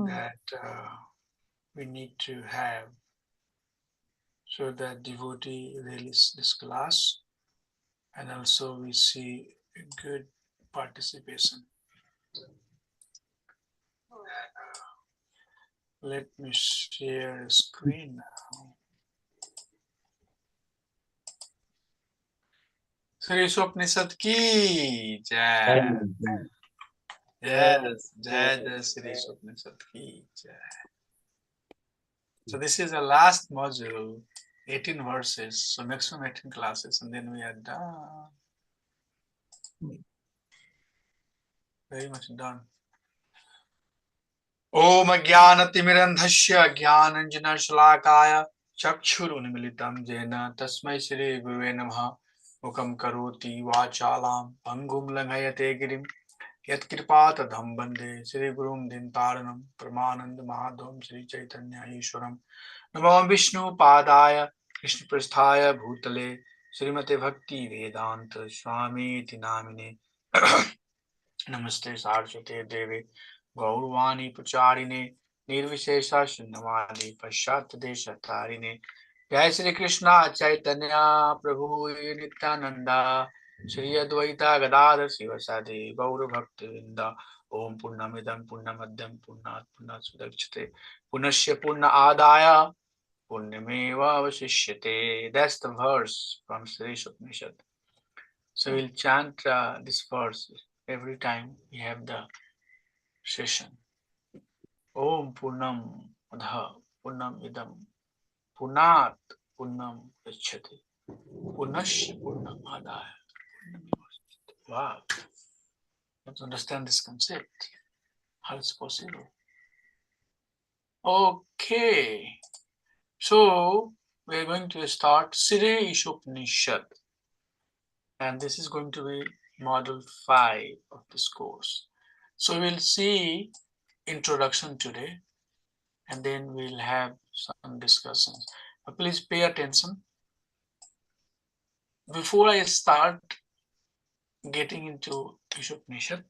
that we need to have so that devotee release this class, and also we see a good participation. Let me share screen now. Sri Isopanisad ki jai. Yes, jai jai Sri Isopanisad ki jai. So this is the last module, 18 verses, so maximum 18 classes, and then we are done. Very much done. Om Jnanatimirandhasya Jnananjanashalakaya Chakshurunmilitam Jena Tasmai Shri Gurave Namaha Mukam Karoti Vachalam Pangum Langhayate Girim Yat Kripatadham Bande Shri Gurum Dintaranam Pramanand Mahadam Shri Chaitanya Ishwaram Namo Vishnu Padaya Krishna Prasthaya Bhutale Srimate Bhakti Vedanta Swami Tinamine Namaste Saraswate Devi Gaurvani Pacharine Nirvishesha Shunnavadi Pashat Deshatarine Jai Shri Krishna Chaitanya Prabhu Nityananda Shri Advaita Gadadhar Sivasadi Gaur Bhakti Vinda Om Purnamidam Purnamadhyam Purnat Purnat Sudakshate Punasya Purna Adaya Purnameva Vasishyate. That's the verse from Sri Upanishad. So we'll chant this verse every time we have the session. Om Purnam Adha Purnam Idam Purnat Purnam Gacchati Purnasya Purnam Adaya. Wow. You have to understand this concept. How it's possible. Okay. So we're going to start Sri Isopanisad. And this is going to be module 5 of this course. So we'll see introduction today, and then we'll have some discussions. But please pay attention. Before I start getting into Isopanisad,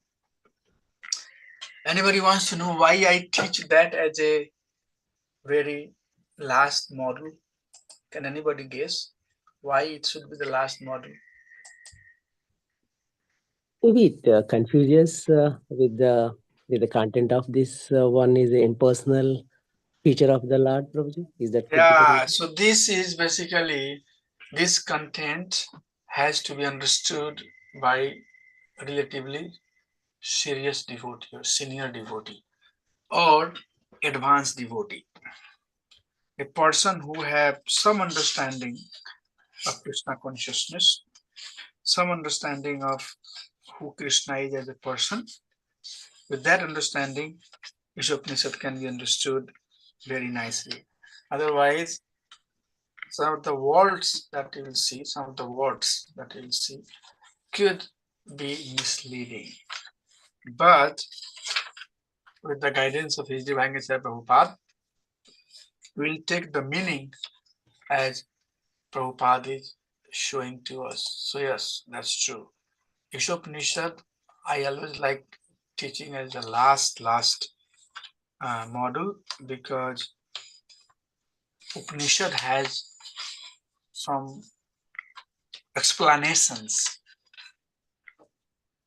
anybody wants to know why I teach that as a very last module? Can anybody guess why it should be the last module? Maybe it confuses with the content of this one is the impersonal feature of the Lord, Prabhuji. Is that could be the Yeah, reason? so this is basically, this content has to be understood by relatively serious devotee or senior devotee or advanced devotee. A person who have some understanding of Krishna consciousness, some understanding of who Krishna is as a person. With that understanding, Isopanisad can be understood very nicely. Otherwise, some of the words that you will see, some of the words that you will see could be misleading. But with the guidance of His Divine Grace Prabhupada, we will take the meaning as Prabhupada is showing to us. So yes, that's true. Isopanisad, I always like teaching as the last module, because Upanishad has some explanations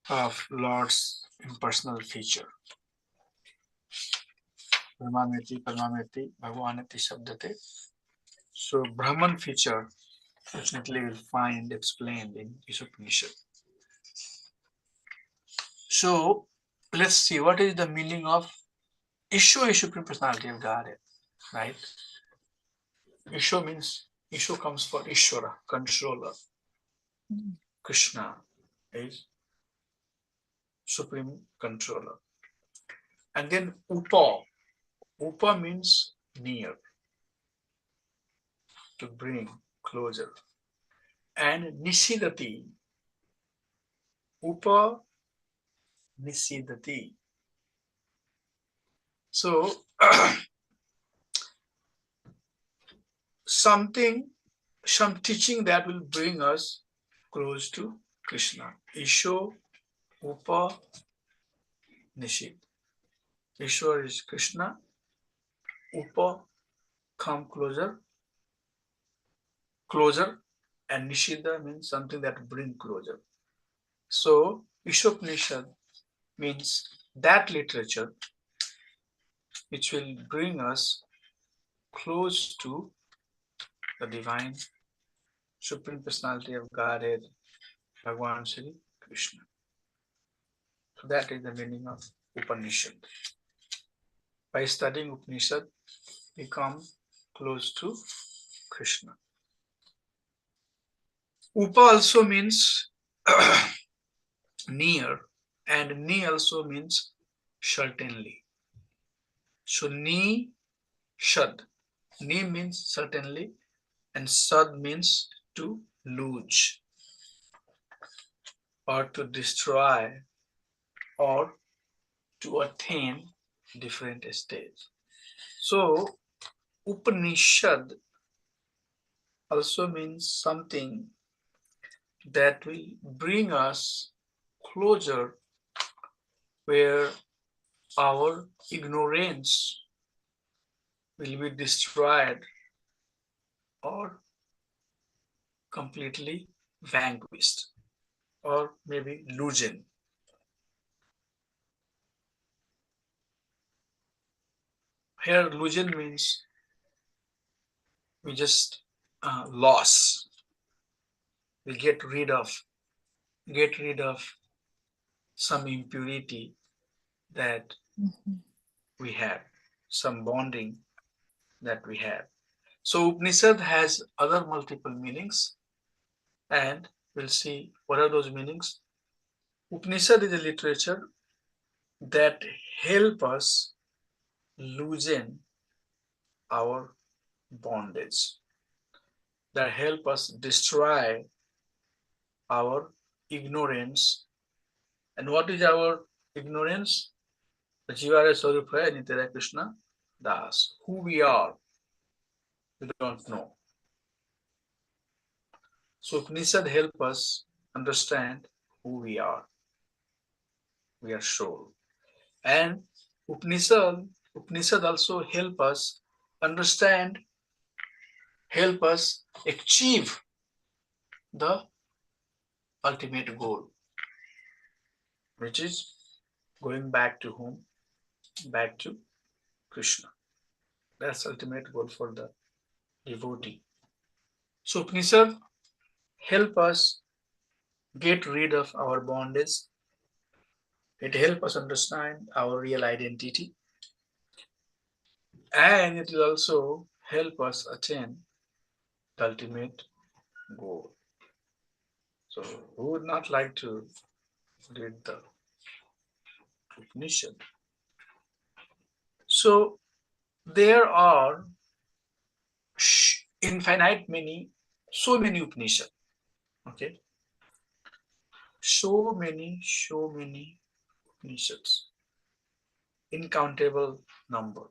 of Lord's impersonal feature. Brahmameti, Paramameti, Bhagavanati Shabdate. So Brahman feature definitely will find explained in Isopanisad. So let's see what is the meaning of Isho is Supreme Personality of Godhead, right? Isho means, Isho comes for Ishvara, controller. Krishna is supreme controller. And then Upa. Upa means near, to bring closer. And Nisidati. Upa Nisidati. So some teaching that will bring us close to Krishna. Isho, Upa, Nishid. Ishwar is Krishna. Upa, come closer, closer, and Nishida means something that bring closer. So Isopanisad means that literature which will bring us close to the divine Supreme Personality of Godhead, Bhagwan Sri Krishna. So that is the meaning of Upanishad. By studying Upanishad, we come close to Krishna. Upa also means near, and ni also means certainly. So ni shad. Ni means certainly, and sad means to lose or to destroy or to attain different states. So Upanishad also means something that will bring us closer where our ignorance will be destroyed or completely vanquished or maybe loosened. Here, loosen means we just loss. We get rid of some impurity that we have, some bonding that we have. So Upanishad has other multiple meanings, and we'll see what are those meanings. Upanishad is a literature that help us loosen our bondage, that help us destroy our ignorance. And what is our ignorance? Jivara Swarupa Nitya Krishna Das. Who we are, we don't know. So Upanishad help us understand who we are. We are soul. And Upanishad also help us understand, help us achieve the ultimate goal, which is going back to whom? Back to Krishna. That's ultimate goal for the devotee. So Upanishad help us get rid of our bondage. It help us understand our real identity, and it will also help us attain the ultimate goal. So who would not like to read the Upanishad? So there are infinite many, so many Upanishad. Okay, so many Upanishads, incountable number.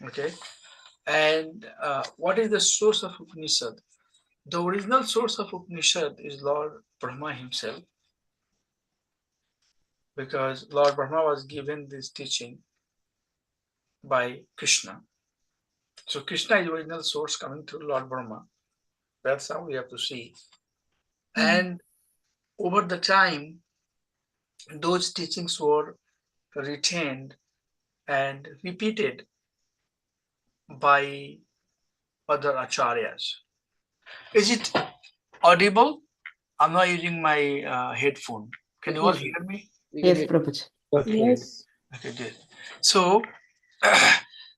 Okay, and what is the source of Upanishad? The original source of Upanishad is Lord Brahma himself, because Lord Brahma was given this teaching by Krishna. So Krishna is the original source coming through Lord Brahma. That's how we have to see. And over the time, those teachings were retained and repeated by other acharyas. Is it audible? I'm not using my headphone. Can you all hear me? Yes, Prabhuji. Okay. Yes. Okay, good. So,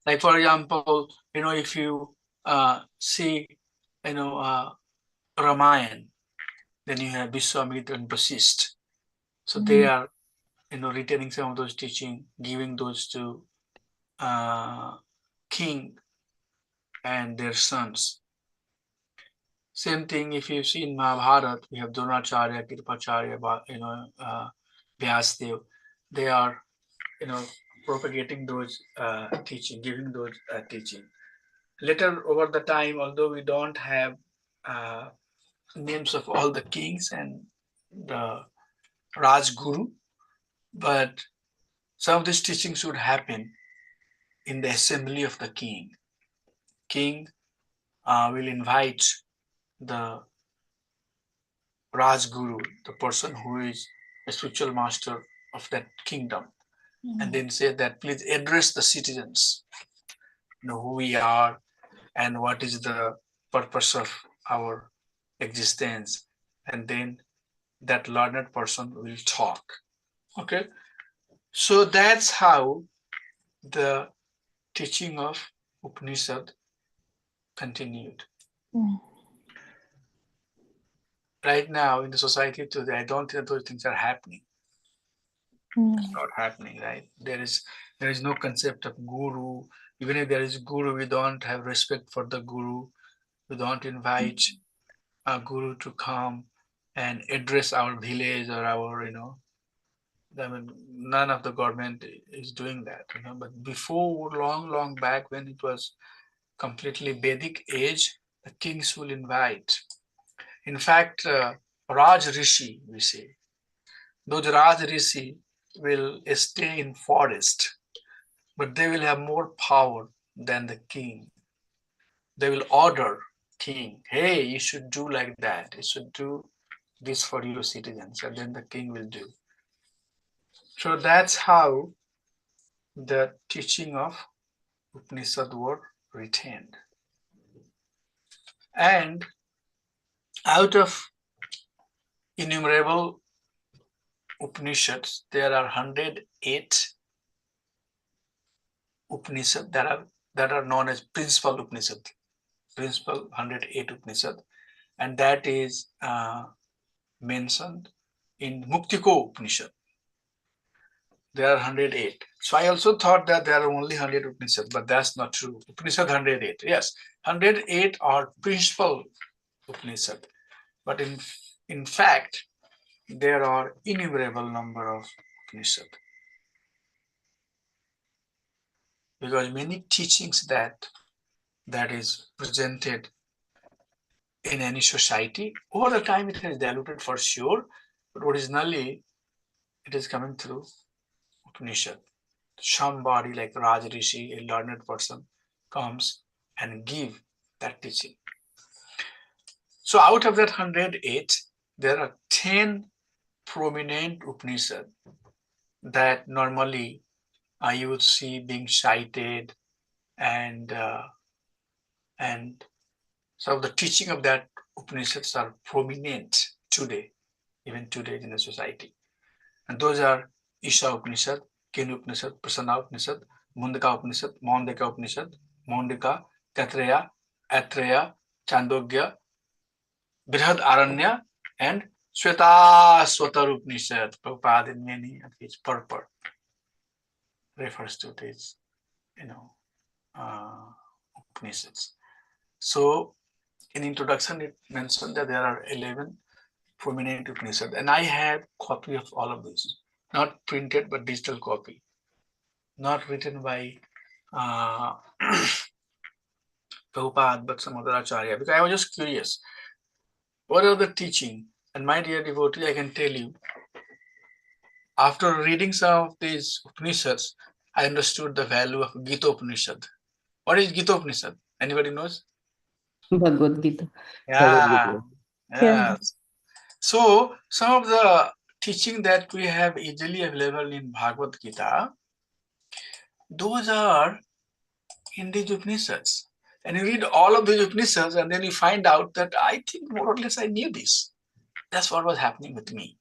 like for example, if you see, Ramayan, then you have Vishwamitra and Vasisht. So they are, retaining some of those teaching, giving those to king and their sons. Same thing if you see in Mahabharata, we have Dronacharya, Kripacharya, Vyasdev. They are, propagating those teaching, giving those teaching. Later over the time, although we don't have names of all the kings and the Rajguru, but Some of these teachings would happen in the assembly of the king. King will invite the Rajguru, the person who is a spiritual master of that kingdom, and then say that please address the citizens, who we are and what is the purpose of our existence, and then that learned person will talk. Okay, so that's how the teaching of Upanishad continued. Right now in the society today, I don't think those things are happening. It's not happening, right? There is no concept of guru. Even if there is guru, we don't have respect for the guru. We don't invite a guru to come and address our village or our, I mean, none of the government is doing that, But before, long back, when it was completely Vedic age, the kings will invite. In fact, Raj Rishi, we say, those Raj Rishi will stay in forest, but they will have more power than the king. They will order king, hey, you should do like that. You should do this for your citizens, and then the king will do. So that's how the teaching of Upanishad were retained. And out of innumerable Upanishads, there are 108 Upanishads that are known as principal Upanishad, principal 108 Upanishad, and that is mentioned in Muktiko Upanishad. There are 108. So I also thought that there are only 100 Upanishads, but that's not true. Upanishad 108. Yes, 108 are principal Upanishad, but in fact, there are innumerable number of Upanishad, because many teachings that is presented in any society, over the time it has diluted for sure, but originally it is coming through Upanishad. Somebody like Raj Rishi, a learned person, comes and give that teaching. So out of that 108, there are 10 prominent Upanishad that normally you would see being cited, and so the teaching of that Upanishads are prominent today, even today in the society. And those are Isha Upanishad, Kenu Upanishad, Prasanna Upanishad, Mundaka Upanishad, Maundaka Upanishad, Maundaka, Taitreya, Aitreya, Chandogya, Brihad Aranya, and Shweta Upanishad. Prabhupada in many of his purport refers to these, Upanishads. So in introduction, it mentioned that there are 11 prominent Upanishads, and I have copy of all of these, not printed but digital copy, not written by Prabhupada but some other acharya, because I was just curious, what are the teaching? And my dear devotee, I can tell you, after reading some of these Upanishads, I understood the value of Gita Upanishad. What is Gita Upanishad? Anybody knows? Bhagavad Gita. Yeah. Yeah. So some of the teaching that we have easily available in Bhagavad Gita, those are in these Upanishads. And you read all of these Upanishads, and then you find out that I think more or less I knew this. That's what was happening with me.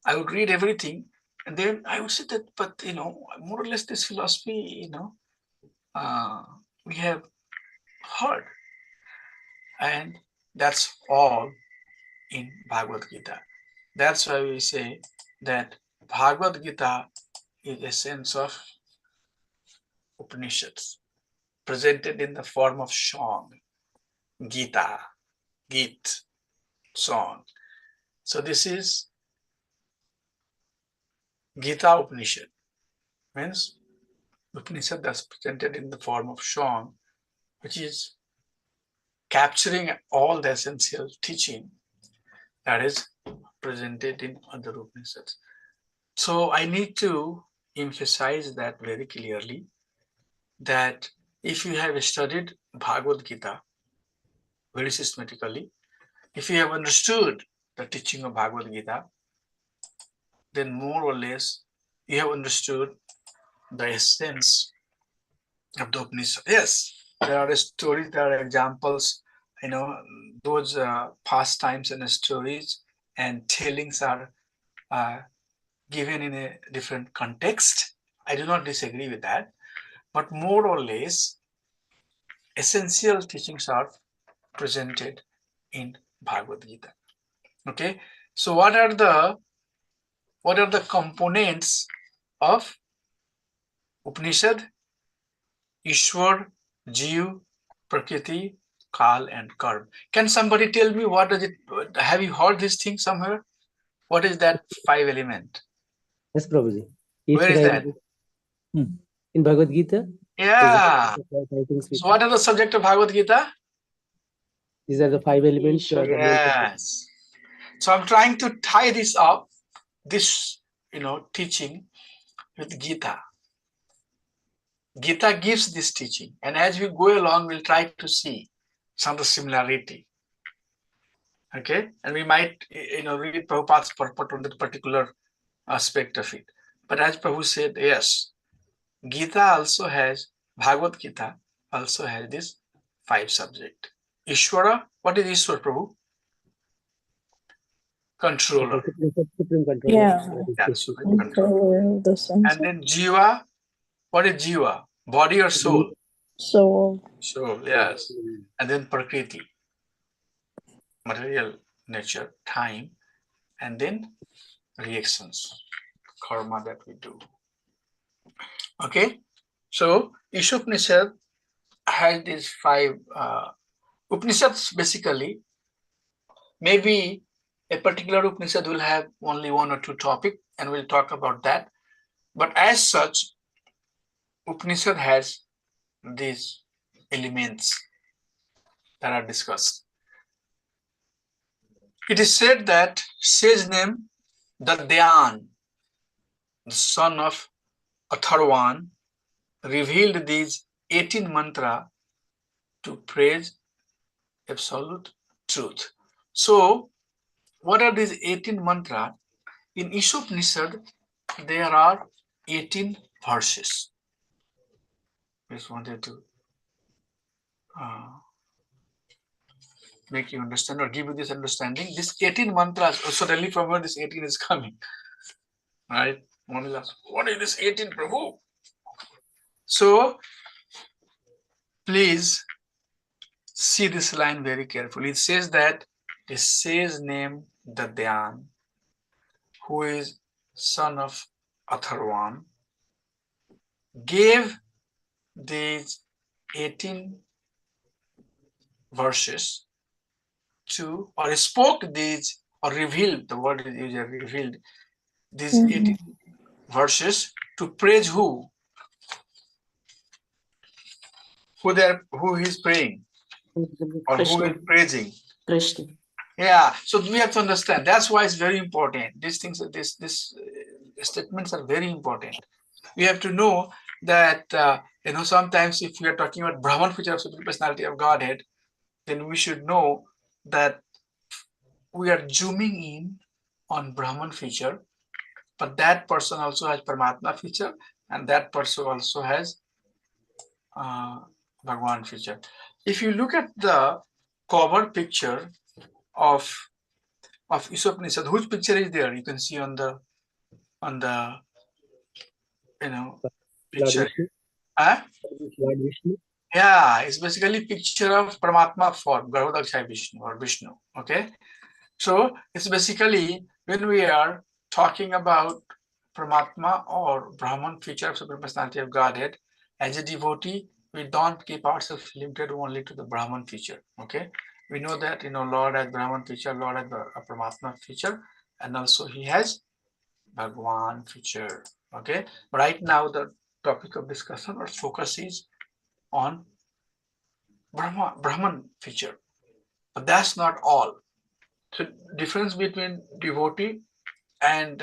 I would read everything, and then I would say that, but more or less this philosophy, we have heard. And that's all in Bhagavad Gita. That's why we say that Bhagavad Gita is a sense of Upanishads presented in the form of song, Gita, Git, song. So this is Gita Upanishad, means Upanishad that's presented in the form of song, which is capturing all the essential teaching that is presented in other Upanishads. So I need to emphasize that very clearly, that if you have studied Bhagavad Gita very systematically, if you have understood the teaching of Bhagavad Gita, then more or less you have understood the essence of the Upanishad. Yes, there are stories, there are examples, those pastimes and stories and tellings are uh, given in a different context. I do not disagree with that, but more or less essential teachings are presented in Bhagavad Gita. Okay, so what are the components of Upanishad? Ishwar, Jiv, Prakriti, Kal, and Karm. Can somebody tell me what does it? Have you heard this thing somewhere? What is that 5 element? Yes, Prabhuji. Where is that? In Bhagavad Gita? Yeah. So what are the subject of Bhagavad Gita? These are the 5 elements. Yes. So I'm trying to tie this up, this teaching with Gita. Gita gives this teaching, and as we go along, we'll try to see some of the similarity. Okay, and we might read Prabhupada's purport on that particular aspect of it. But as Prabhu said, yes, Gita also has, Bhagavad Gita also has this 5 subject. Ishwara, what is Ishwar, Prabhu? Controller. Supreme controller. Yeah. That's supreme controller. And then Jiva, what is Jiva? Body or soul? Soul. Soul, yes. And then Prakriti, material nature, time, and then reactions, karma that we do. Okay, so Isopanisad has these 5 Upanishads. Basically, maybe a particular Upanishad will have only 1 or 2 topic, and we'll talk about that. But as such, Upanishad has these elements that are discussed. It is said that sage named Dadyan, the son of Atharvan, revealed these 18 mantra to praise absolute truth. So, what are these 18 mantra? In Isopanisad, there are 18 verses. Just wanted to make you understand or give you this understanding. This 18 mantras, suddenly from where this 18 is coming, right? One will ask, what is this 18, Prabhu? So, please see this line very carefully. It says that the sage named Dadyan, who is son of Atharvan, gave these 18 verses to, or spoke these, or revealed, the word is used, revealed these 18 verses to praise who? Who he's praying, or who is praising? Krishna. Yeah, so we have to understand. That's why it's very important. These things, this statements are very important. We have to know that sometimes if we are talking about Brahman feature of Supreme Personality of Godhead, then we should know that we are zooming in on Brahman feature, but that person also has Paramatma feature, and that person also has Bhagwan feature. If you look at the cover picture of Isopanisad, whose picture is there? You can see on the picture. Lord Vishnu. Yeah, it's basically picture of Paramatma form, Garhodakshay Vishnu or Vishnu. Okay, so it's basically when we are talking about Paramatma or Brahman feature of Supreme Personality of Godhead, as a devotee, we don't keep ourselves limited only to the Brahman feature. Okay, we know that Lord has Brahman feature, Lord has a Paramatma feature, and also he has Bhagwan feature. Okay, right now the topic of discussion or focus is on Brahman feature, but that's not all. So difference between devotee and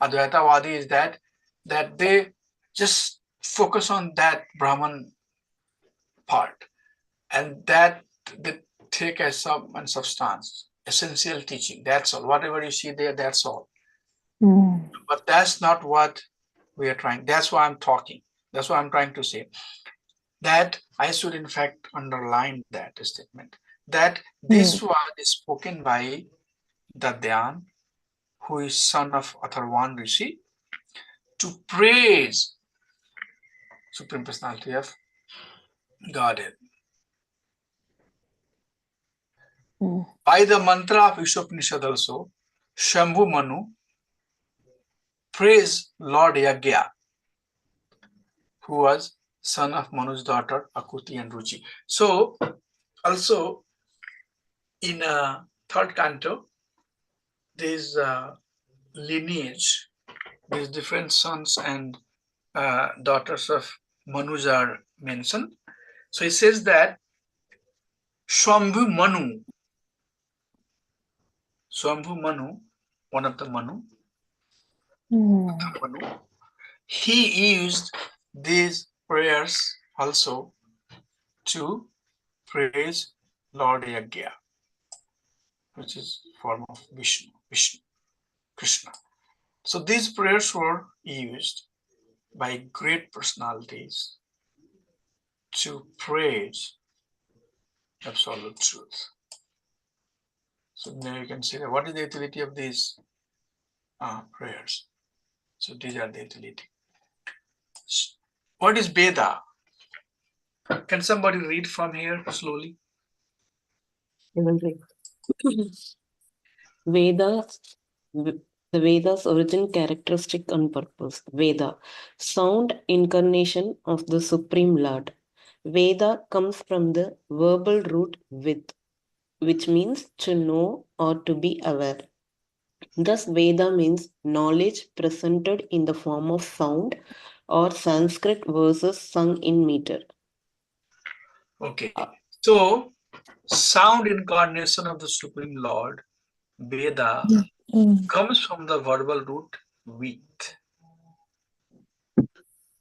Advaitavadi is that that they just focus on that Brahman part, and that they take as some substance, essential teaching. That's all. Whatever you see there, that's all. But that's not what we are trying. That's why I'm talking. That's what I'm trying to say. That I should in fact underline that statement. That this word is spoken by Dadyan, who is son of Atharvan Rishi, to praise Supreme Personality of Godhead. By the mantra of Isopanisad also, Shambhu Manu praised Lord Yagya, who was son of Manu's daughter Akuti and Ruchi. So also in third canto, this lineage, these different sons and daughters of Manus are mentioned. So it says that Shambhu Manu, one of the Manu, he used these prayers also to praise Lord Yagya, which is form of Vishnu, Krishna. So these prayers were used by great personalities to praise absolute truth. So now you can see that what is the utility of these prayers. So these are the utility. What is Veda? Can somebody read from here slowly? Vedas, the Vedas' origin, characteristic, and purpose. Veda, sound incarnation of the Supreme Lord. Veda comes from the verbal root with, which means to know or to be aware. Thus, Veda means knowledge presented in the form of sound or Sanskrit verses sung in meter. Okay, so sound incarnation of the Supreme Lord, Veda, comes from the verbal root with.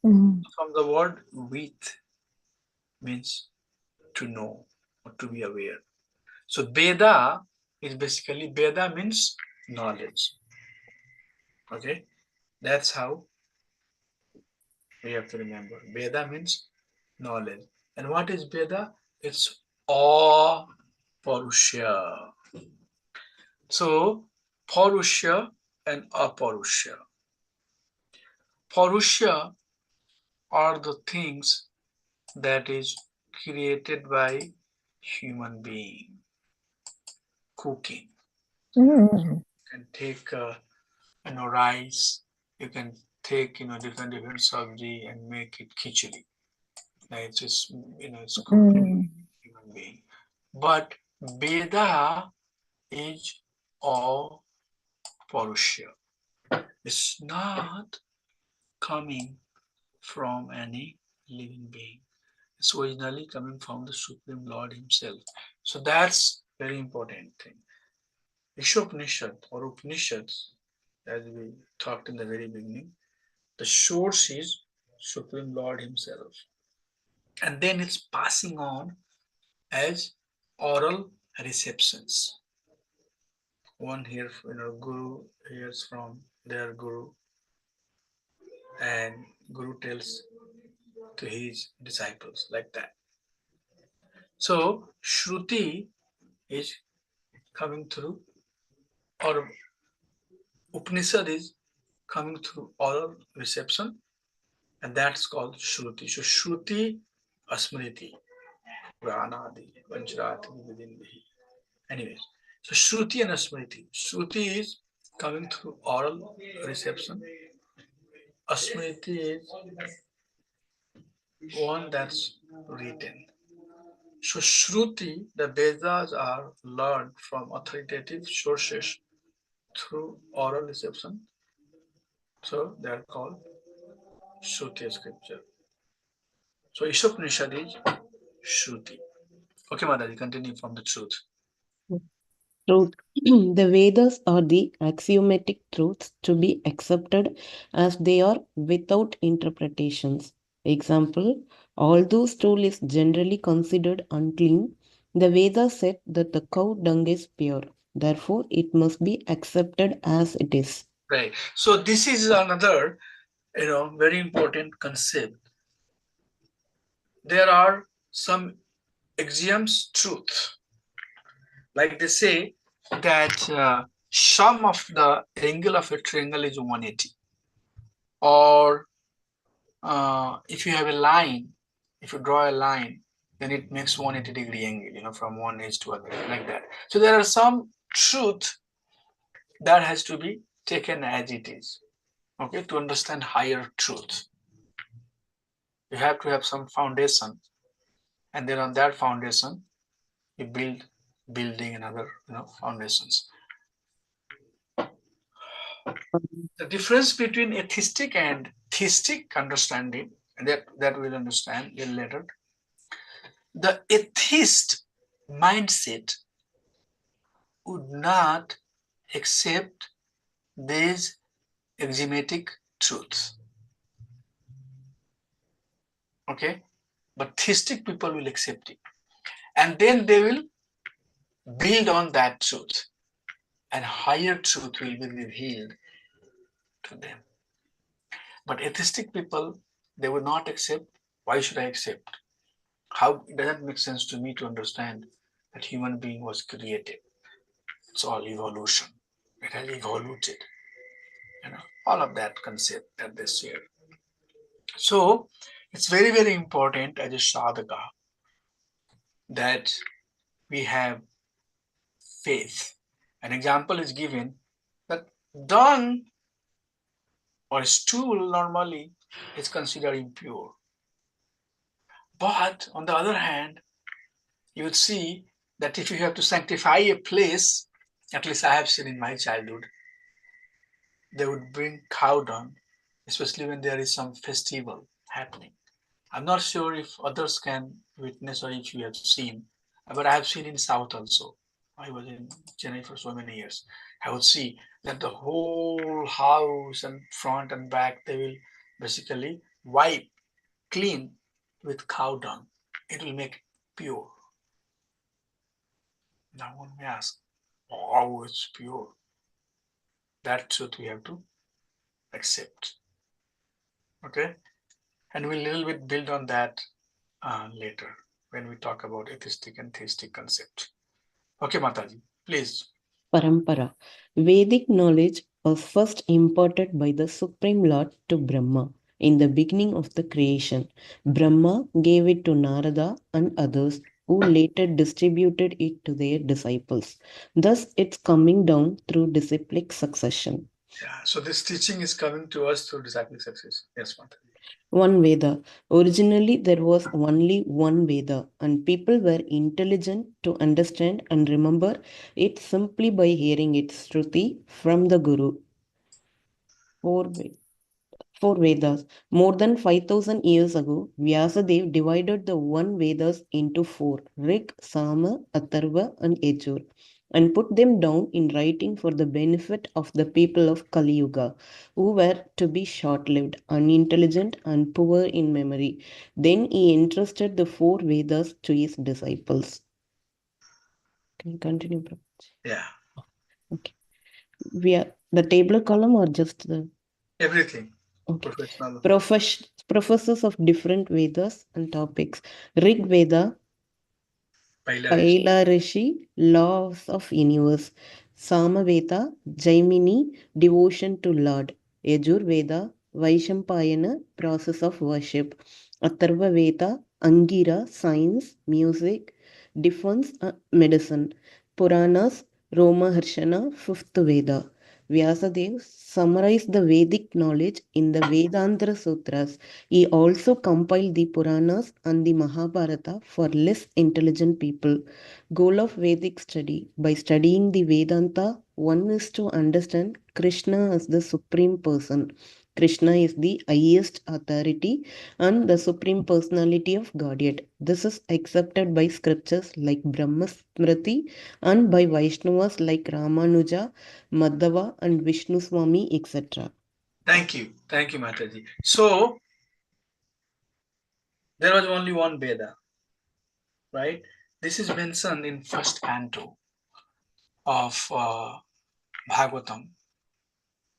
From the word with means to know or to be aware. So Veda is basically, Veda means knowledge. Okay, that's how we have to remember. Veda means knowledge. And what is Veda? It's Aparusha. So Parusha and Aparusha. Parusha are the things that is created by human being. Cooking. You can take rice. You can take different sabji and make it khichdi. It's just it's cooked human being. But Veda is all Parusha. It's not coming from any living being. It's originally coming from the Supreme Lord Himself. So that's very important thing. Isopanishad or Upanishads, as we talked in the very beginning, the source is Supreme Lord Himself. And then it's passing on as oral receptions. One here, Guru hears from their Guru, and Guru tells to his disciples, like that. So Shruti is coming through, or Upanishad is coming through oral reception, and that's called Shruti. So Shruti, Asmriti, Pranadi, Panchrat, Vidindihi. Anyways, so Shruti and Asmriti. Shruti is coming through oral reception. Asmriti is one that's written. So Shruti, the Vedas are learned from authoritative sources through oral reception. So they are called Shruti scripture. So Isopanishad is Shruti. Okay, Madaji, continue from the truth. Truth. The Vedas are the axiomatic truths to be accepted as they are without interpretations. Example, although stool is generally considered unclean, the Vedas said that the cow dung is pure. Therefore, it must be accepted as it is. Right. So this is another, very important concept. There are some axioms, truth. Like they say that sum of the angle of a triangle is 180. Or if you have a line, if you draw a line, then it makes 180-degree angle, from one edge to other, like that. So there are some truth that has to be taken as it is, okay, to understand higher truth. You have to have some foundation, and then on that foundation, you build building and other, foundations. The difference between atheistic and theistic understanding, and that we'll understand a little later. The atheist mindset would not accept these axiomatic truths. Okay, but theistic people will accept it, and then they will build on that truth, and higher truth will be revealed to them. But atheistic people, they would not accept. Why should I accept? How it doesn't make sense to me to understand that human being was created. It's all evolution. It has evolved. All of that concept that they share. So it's very, very important as a sadhaka that we have faith. An example is given that dung or stool normally is considered impure. But on the other hand, you would see that if you have to sanctify a place, at least I have seen in my childhood, they would bring cow dung, especially when there is some festival happening. I'm not sure if others can witness or if you have seen, but I have seen in South also. I was in Chennai for so many years. I would see that the whole house and front and back, they will basically wipe clean with cow dung. It will make pure. Now one may ask, oh, it's pure. That truth we have to accept. Okay? And we'll a little bit build on that later when we talk about atheistic and theistic concept. Okay, Mataji, please. Parampara. Vedic knowledge was first imparted by the Supreme Lord to Brahma in the beginning of the creation. Brahma gave it to Narada and others who later distributed it to their disciples. Thus, it's coming down through disciplic succession. Yeah, so this teaching is coming to us through disciplic success. Yes, Mataji. One Veda. Originally, there was only one Veda, and people were intelligent to understand and remember it simply by hearing its Shruti from the Guru. Four Vedas. More than 5,000 years ago, Vyasadeva divided the one Vedas into four, Rig, Sama, Atharva, and Yajur, and put them down in writing for the benefit of the people of Kali Yuga, who were to be short-lived, unintelligent, and poor in memory. Then he entrusted the four Vedas to his disciples. Can you continue, Prabhuji? Yeah. Okay. The table column or just the Everything. okay. Professional. Professors of different Vedas and topics. Rig Veda, Pailarish. Paila Rishi, laws of universe. Samaveda, Jaimini, devotion to Lord. Yajur Veda, Vaishampayana, process of worship. Atharva Veda, Angira, science, music, defense, medicine. Puranas, Roma Harshana, fifth Veda. Vyasadeva summarized the Vedic knowledge in the Vedanta Sutras. He also compiled the Puranas and the Mahabharata for less intelligent people. Goal of Vedic study. By studying the Vedanta, one is to understand Krishna as the Supreme Person. Krishna is the highest authority and the supreme personality of Godhead. This is accepted by scriptures like Brahma Smriti and by Vaishnavas like Ramanuja, Madhava, and Vishnu Swami, etc. Thank you, Mataji. So there was only one Veda, right? This is mentioned in first canto of Bhagavatam,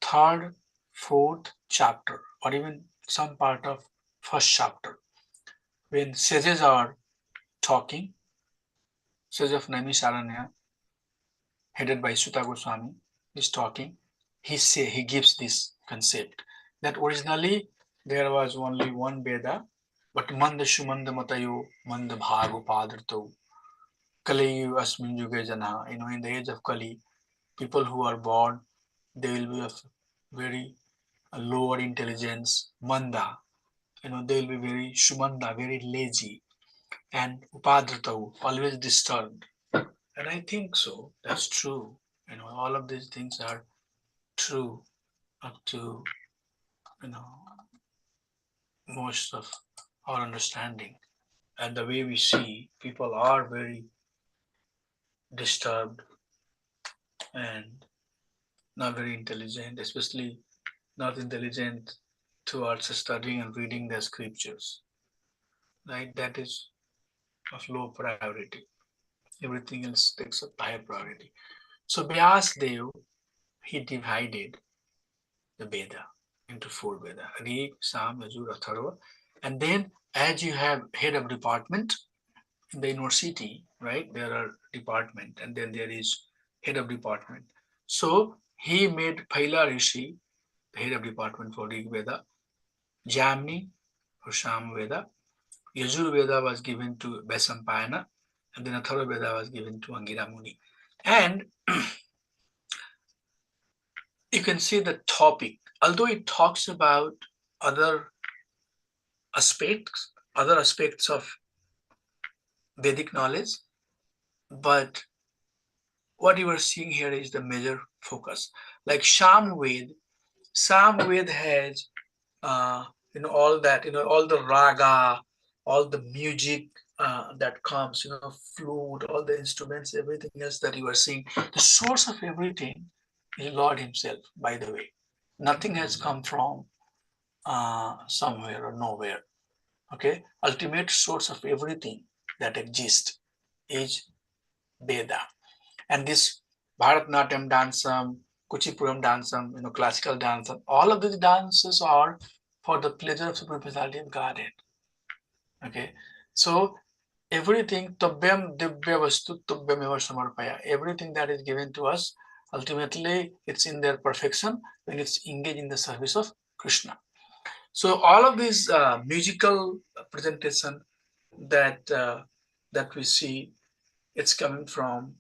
third, fourth chapter, or even some part of first chapter. When sages are talking, sage of Naimisharanya, headed by Sutta Goswami, is talking. He gives this concept that originally there was only one Veda, but manda shumanda matayo manda bhago padarto kaliyu asmin yuge jana. In the age of Kali, people who are born, they will be of very lower intelligence, manda. They will be very shumanda, very lazy, and upadratau, always disturbed. And I think so. That's true. All of these things are true up to you know most of our understanding. And the way we see, people are very disturbed and not very intelligent, especially not intelligent towards studying and reading the scriptures. Right? That is of low priority. Everything else takes a higher priority. So Vyas Dev, he divided the Veda into four Veda: Rig, Sam, Yajur, Atharva. And then as you have head of department in the university, right, there are department and then there is head of department. So he made Paila Rishi the head of department for Rig Veda, Jamni for Sham Veda, Yajur Veda was given to Besampayana, and then Atharva Veda was given to Angira Muni. And you can see the topic, although it talks about other aspects of Vedic knowledge, but what you are seeing here is the major focus. Like Samved has all that, all the raga, all the music that comes, flute, all the instruments, everything else that you are seeing. The source of everything is Lord Himself, by the way. Nothing has come from somewhere or nowhere. Okay, ultimate source of everything that exists is Veda. And this Bharatnatyam dancem, Kuchipuram dancem, classical dance, all of these dances are for the pleasure of Supreme Personality of Godhead. Okay, so everything Tabyam Divya Vastu Tabyam Eva Samarpaya, everything that is given to us, ultimately it's in their perfection when it's engaged in the service of Krishna. So all of these musical presentation that that we see, it's coming from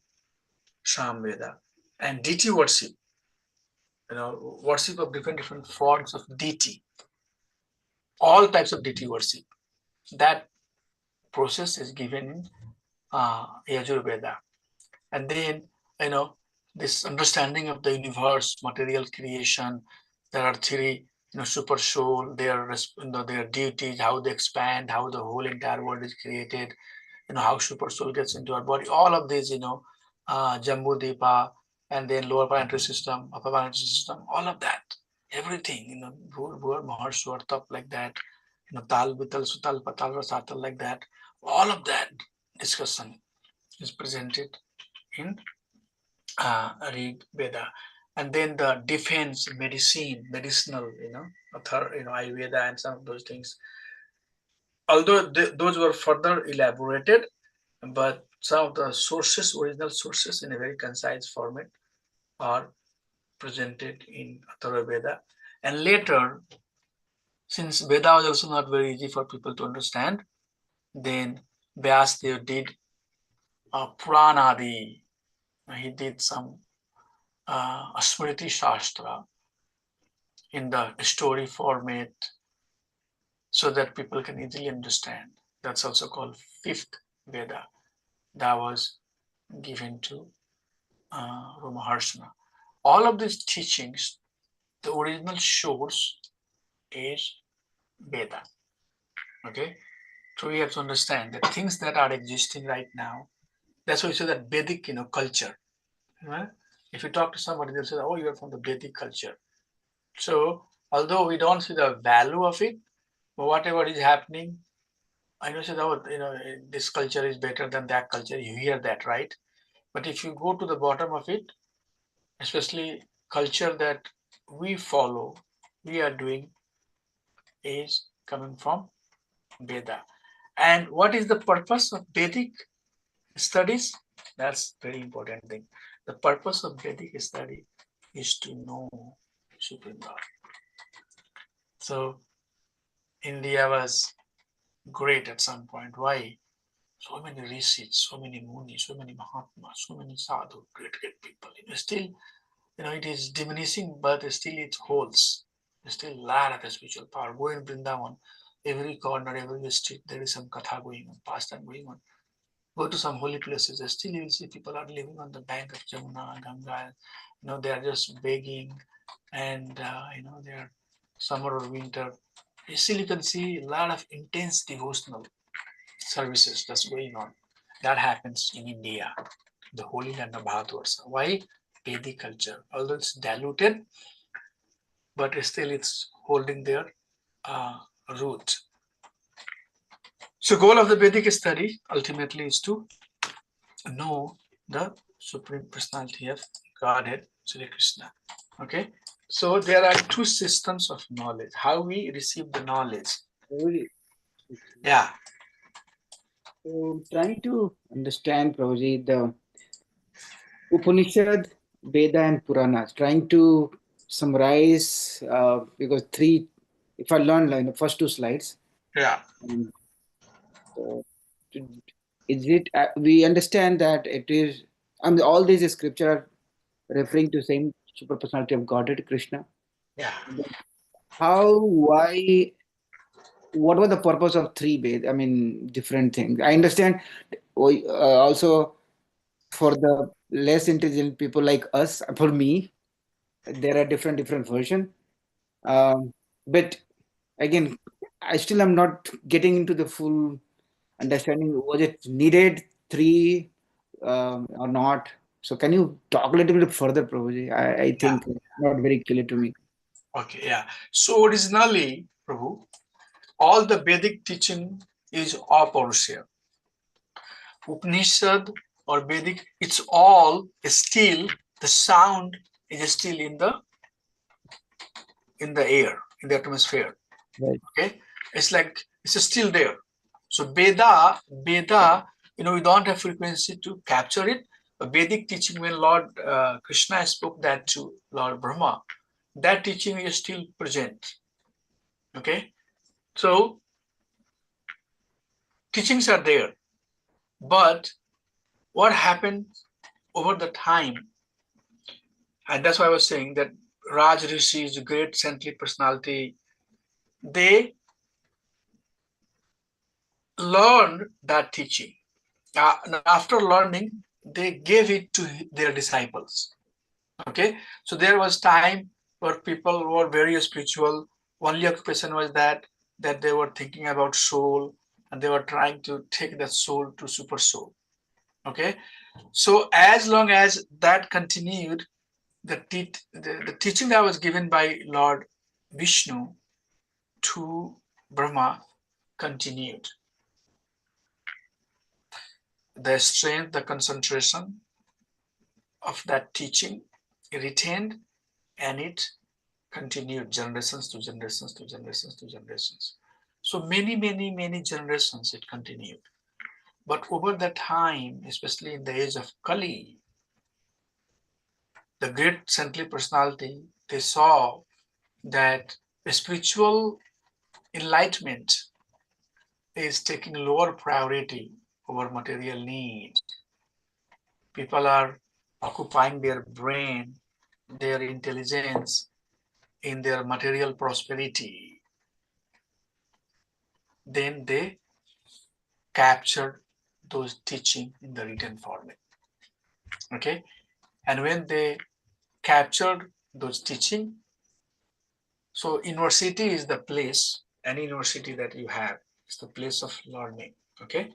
Sham Veda. And deity worship, worship of different forms of deity, all types of deity worship. That process is given in Yajur Veda. And then, this understanding of the universe, material creation, there are three, super soul, their deities, how they expand, how the whole entire world is created, how super soul gets into our body, all of these, Jambu Deepa, and then lower planetary system, upper planetary system, all of that, everything, Bhur, Mahar, Swartap, like that, Tal, Vital, Sutal, Patal, Rasatal, like that, all of that discussion is presented in Rig Veda. And then the defense, medicinal, Ayurveda and some of those things. Although those were further elaborated, but some of the original sources in a very concise format are presented in Atharva Veda. And later, since Veda was also not very easy for people to understand, then Vyasdev did Puranadi. He did some Smriti Shastra in the story format so that people can easily understand. That's also called fifth Veda. That was given to Ramaharsana. All of these teachings, the original source is Veda. Okay, so we have to understand the things that are existing right now. That's why we say that Vedic, culture. Right? If you talk to somebody, they'll say, "Oh, you are from the Vedic culture." So, although we don't see the value of it, but whatever is happening, I know say, "Oh, this culture is better than that culture." You hear that, right? But if you go to the bottom of it, especially culture that we follow, we are doing is coming from Veda. And what is the purpose of Vedic studies? That's very important thing. The purpose of Vedic study is to know Supreme Lord. So India was great at some point. Why? So many rishis, so many munis, so many mahatmas, so many sadhu, great people. Still, it is diminishing, but still it holds. There's still a lot of spiritual power. Go in Vrindavan, every corner, every street, there is some katha going on, pastime going on. Go to some holy places, still you will see people are living on the bank of Jamuna, Ganga. They are just begging, and they are summer or winter. Still, you can see a lot of intense devotional services that's going on. That happens in India, the holy land of Bharatvarsha. Why? Vedic culture, although it's diluted, but still it's holding their root. So, goal of the Vedic study ultimately is to know the Supreme Personality of Godhead, Sri Krishna. Okay, so there are two systems of knowledge. How we receive the knowledge. Yeah. So trying to understand, Prabhuji, the Upanishad, Veda, and Puranas, trying to summarize because three, if I learn like the first two slides, Yeah. uh, is it? We understand that it is. All these scripture are referring to same super personality of Godhead, Krishna. Yeah. How? Why? What was the purpose of three Veda? I mean, different things. I understand. Also, for the less intelligent people like us, for me, there are different version. But again, I still am not getting into the full understanding. Was it needed three or not? So can you talk a little bit further, Prabhuji? I Yeah. think it's not very clear to me. Okay. Yeah. So originally, Prabhu, all the Vedic teaching is Aparusya. Upanishad or Vedic, it's all still the sound is still in the air, in the atmosphere. Right. Okay, it's like it's still there. So Veda, we don't have frequency to capture it. The Vedic teaching, when Lord Krishna spoke that to Lord Brahma, that teaching is still present. Okay, so teachings are there, but what happened over the time, and that's why I was saying that Raj Rishi is a great saintly personality. They learned that teaching. After learning, they gave it to their disciples. Okay, so there was time where people were very spiritual. Only occupation was that they were thinking about soul, and they were trying to take that soul to super soul. Okay, so as long as that continued, the teaching that was given by Lord Vishnu to Brahma continued. The strength, the concentration of that teaching retained, and it continued generations to generations to generations to generations. So many generations it continued. But over the time, especially in the age of Kali, the great saintly personality, they saw that spiritual enlightenment is taking lower priority over material needs. People are occupying their brain, their intelligence in their material prosperity. Then they captured those teaching in the written format. Okay, and when they captured those teaching, So university is the place, any university that you have, it's the place of learning. Okay.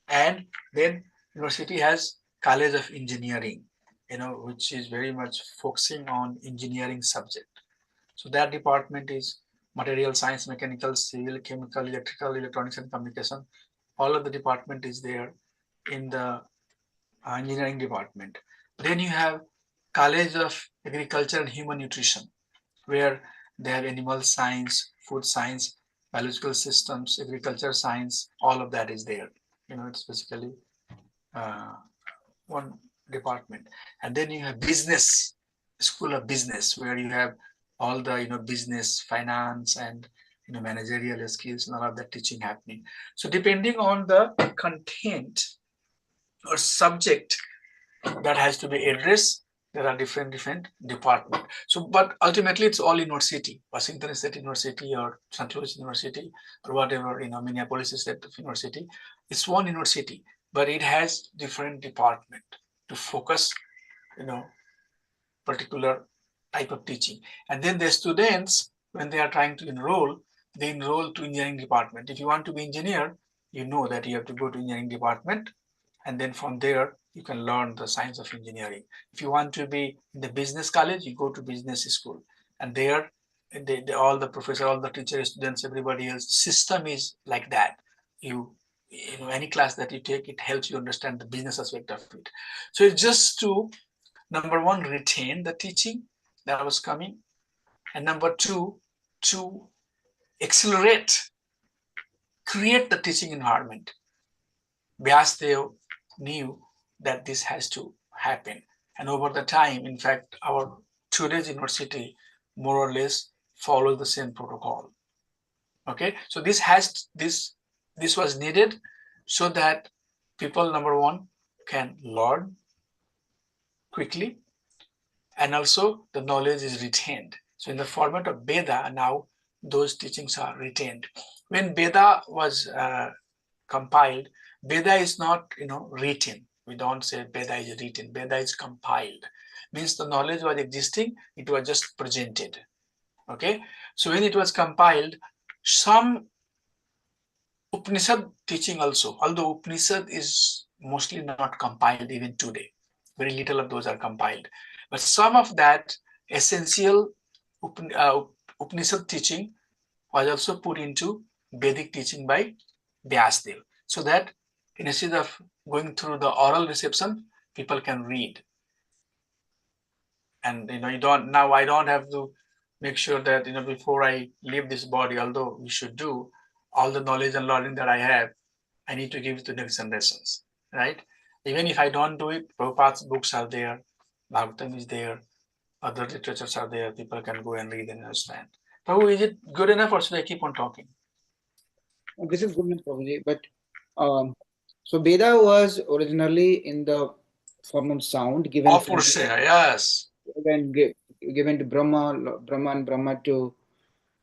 And then university has college of engineering, which is very much focusing on engineering subject. So that department is material science, mechanical, civil, chemical, electrical, electronics, and communication. All of the department is there in the engineering department. Then you have College of Agriculture and Human Nutrition, where they have animal science, food science, biological systems, agriculture science, all of that is there. It's basically uh, one department. And then you have business, School of Business, where you have all the business, finance, and managerial skills and all of that teaching happening. So depending on the content or subject that has to be addressed, there are different departments. So but ultimately it's all university, Washington State University or St. Louis University or whatever, Minneapolis State University. It's one university, but it has different department to focus particular type of teaching. And then the students, when they are trying to enroll, they enroll to engineering department. If you want to be engineer, you know that you have to go to engineering department, and then from there you can learn the science of engineering. If you want to be in the business college, you go to business school, and there all the professor, all the teachers, students, everybody else, system is like that. Any class that you take, it helps you understand the business aspect of it. So it's just to, number one, retain the teaching that was coming, and number two, to accelerate, create the teaching environment. Vyasdev knew that this has to happen, and over the time, in fact, our today's university more or less follows the same protocol. Okay, so this was needed so that people, number one, can learn quickly, and also the knowledge is retained. So in the format of Veda, now those teachings are retained. When Veda was compiled, Veda is not written. We don't say Veda is written. Veda is compiled. Means the knowledge was existing, it was just presented. Okay, so when it was compiled, some Upanishad teaching also, although Upanishad is mostly not compiled even today, very little of those are compiled, but some of that essential Upanishad teaching was also put into Vedic teaching by Vyasdev, so that instead of going through the oral reception, people can read. And I don't have to make sure that before I leave this body, although we should do, all the knowledge and learning that I have, I need to give it to next generations, right? Even if I don't do it, Prabhupada's books are there, Bhagavatam is there, other literatures are there, people can go and read and understand. Prabhu, is it good enough or should I keep on talking? This is good enough, Prabhuji. But so Veda was originally in the form of sound given from Yes. given to Brahma and Brahma to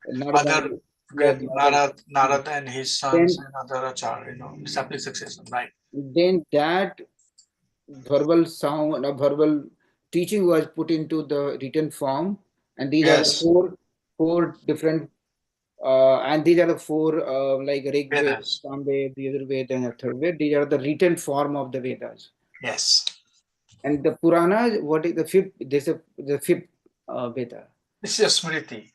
Other Narada. Yes, great Narad and his sons Then, and other Acharya, disciple succession, right? then that verbal sound, a verbal teaching was put into the written form, and these are the Yes. four different, and these are the four like Rig Veda, Vedas. Sam Veda, the other Veda, and the third Veda. These are the written form of the Vedas. Yes. And the Purana, what is the fifth? This is the fifth Veda. This is a Smriti.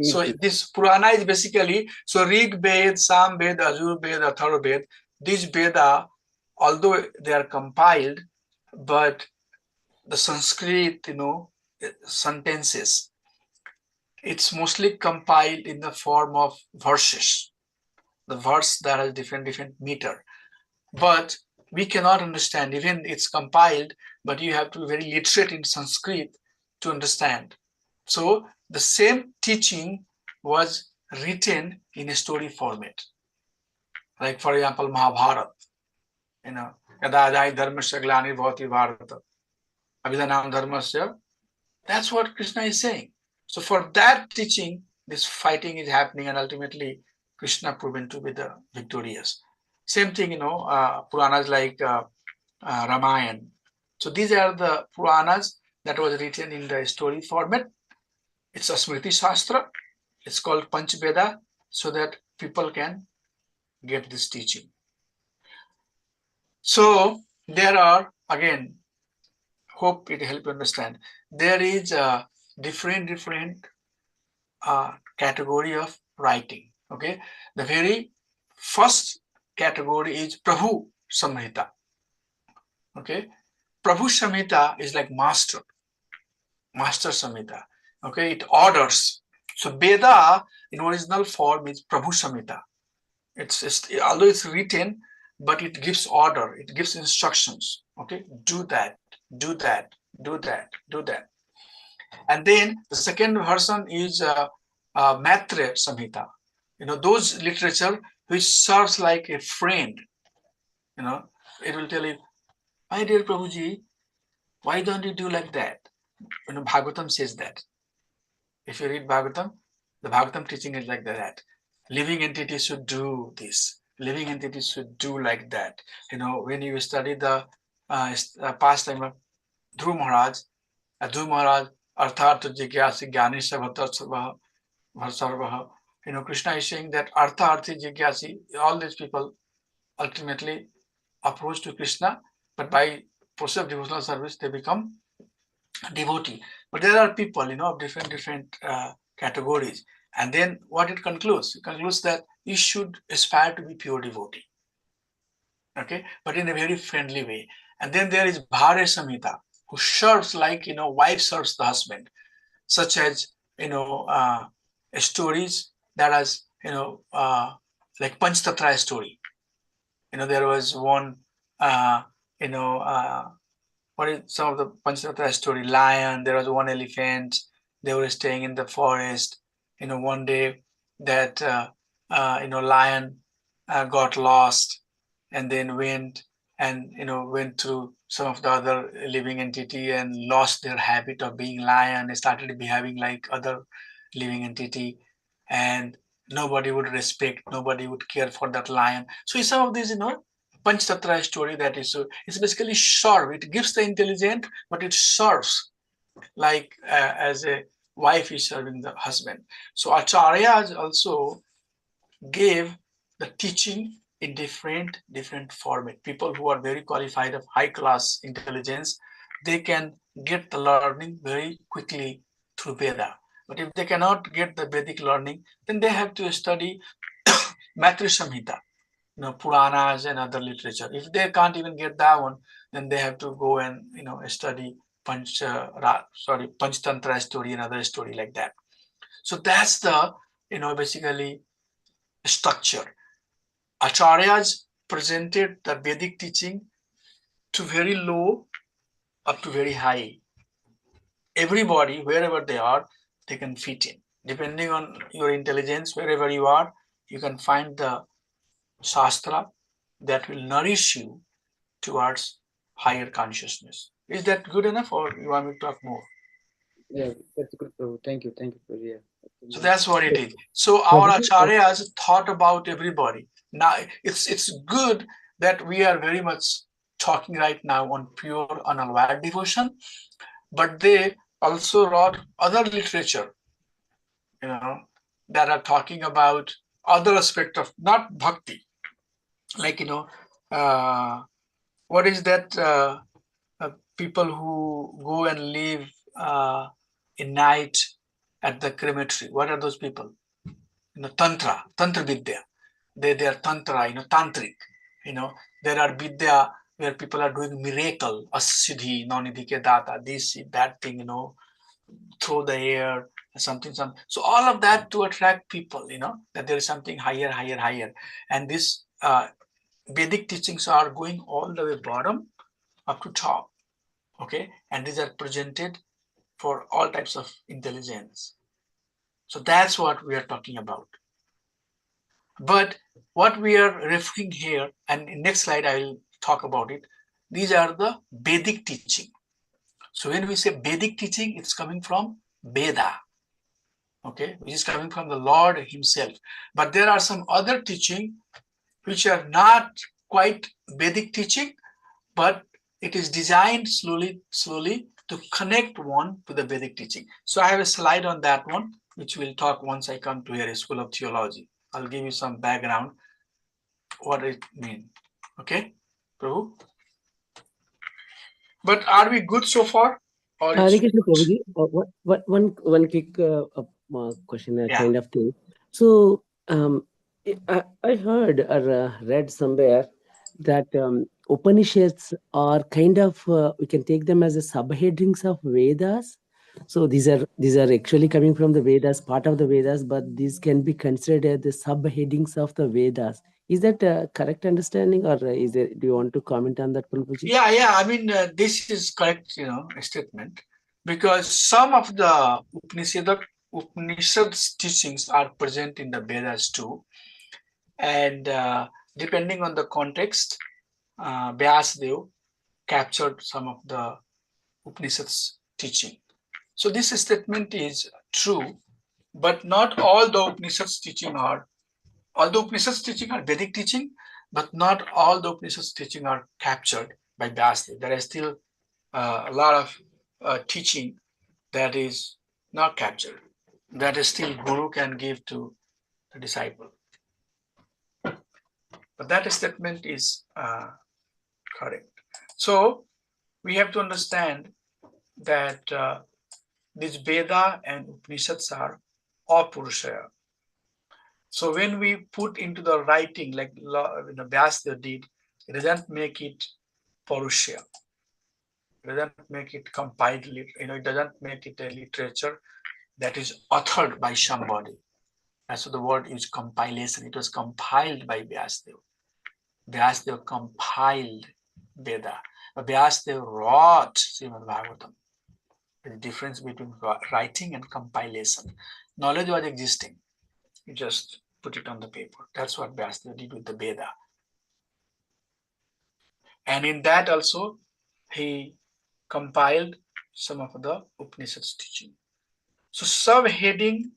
So this Purana is basically, so Rig Ved, Sam Ved, Ajur Ved, Atharva Ved, these Veda, although they are compiled, but the Sanskrit, sentences, it's mostly compiled in the form of verses. The verse that has different meter. But we cannot understand, even it's compiled, but you have to be very literate in Sanskrit to understand. So the same teaching was written in a story format. Like for example, Mahabharata, Yada Adai Dharmasya Glani Bhavati Bharata, Abhidanam Dharmasya. That's what Krishna is saying. So for that teaching, this fighting is happening, and ultimately Krishna proven to be the victorious. Same thing, Puranas like Ramayana. So these are the Puranas that was written in the story format. It's a Smriti Shastra, It's called Panch Veda so that people can get this teaching. So there are, again, hope it help you understand. There is a different category of writing. Okay, the very first category is Prabhu Samhita. Okay, Prabhu Samhita is like master Samhita. Okay, it orders. So Veda in original form is Prabhu Samhita. It's although it's written, but it gives order, it gives instructions. Okay, do that, do that, do that, do that. And then the second version is Maitre Samhita. Those literature which serves like a friend. It will tell you, my dear Prabhuji, why don't you do like that? Bhagavatam says that. If you read Bhagavatam, the Bhagavatam teaching is like that. Living entities should do this. Living entities should do like that. When you study the pastime of Dhruv Maharaj, Arthartha Jigyasi Gyani Sarvaha, Krishna is saying that Arthartha Jigyasi, all these people ultimately approach to Krishna, but by process of devotional service, they become devotee. But there are people, of different categories. And then what it concludes? It concludes that you should aspire to be pure devotee. Okay, but in a very friendly way. And then there is Bhare Samhita, who serves like, wife serves the husband, such as, stories that has, like Panchtatra story. There was one, what is some of the Panchrattra story? Lion, there was one elephant, they were staying in the forest. One day that, lion got lost and then went and, went through some of the other living entity and lost their habit of being lion. They started behaving like other living entity and nobody would respect, nobody would care for that lion. So some of these, Panchtatra story that is, so it's basically serve. It gives the intelligent, but it serves like as a wife is serving the husband. So acharyas also gave the teaching in different format. People who are very qualified of high class intelligence, they can get the learning very quickly through Veda. But if they cannot get the Vedic learning, then they have to study Matri Samhita, Puranas and other literature. If they can't even get that one, then they have to go and study Panchtantra story and other story like that. So that's the basically structure. Acharyas presented the Vedic teaching to very low up to very high. Everybody, wherever they are, they can fit in. Depending on your intelligence, wherever you are, you can find the Shastra that will nourish you towards higher consciousness. Is that good enough, or you want me to talk more? Yeah, that's good, Prabhu. Thank you, Prabhu. Yeah. So that's what it is. So our acharyas thought about everybody. Now it's good that we are very much talking right now on pure unalloyed devotion, but they also wrote other literature, that are talking about other aspect of not bhakti, like what is that people who go and live in night at the crematory. What are those people? Tantra Vidya. They are Tantra, Tantric. There are Vidya where people are doing miracle, Asiddhi, Nonidhi ke data, this, that thing, through the air, something. So all of that to attract people, that there is something higher. And this Vedic teachings are going all the way bottom up to top. Okay, and these are presented for all types of intelligence. So that's what we are talking about. But what we are referring here, and in next slide I will talk about it, these are the Vedic teaching. So when we say Vedic teaching, it's coming from Veda, okay, which is coming from the Lord himself. But there are some other teaching which are not quite Vedic teaching, but it is designed slowly to connect one to the Vedic teaching. So I have a slide on that one. which we'll talk once I come to here, School of Theology. I'll give you some background, what it means. Okay, Prabhu? But are we good so far? Or Hare it's Krishna Prabhuji, one quick question, yeah. kind of thing. So I heard or read somewhere that Upanishads are kind of we can take them as a subheadings of Vedas. So these are actually coming from the Vedas, part of the Vedas, but these can be considered as the subheadings of the Vedas. Is that a correct understanding, or is there? Do you want to comment on that, Prabhuji? Yeah. I mean, this is correct, statement, because some of the Upanishads teachings are present in the Vedas too, and depending on the context, Vyasadeva captured some of the Upanishads teaching. So this statement is true, but not all the Upanishads teaching are. All the Upanishads teaching are Vedic teaching, but not all the Upanishads teaching are captured by Vyasadeva. There is still a lot of teaching that is not captured, that is still Guru can give to the disciple. But that statement is correct. So we have to understand that this Veda and Upanishads are apurushaya. So when we put into the writing, like Vyasadeva did, it doesn't make it parushya. It doesn't make it compiled, it doesn't make it a literature that is authored by somebody. And so the word is compilation. It was compiled by Vyasadeva. Vyasadeva compiled Veda. Vyasadeva wrote Srimad Bhagavatam. The difference between writing and compilation. Knowledge was existing. You just put it on the paper. That's what Vyasadeva did with the Veda. And in that also, he compiled some of the Upanishads teaching. So subheading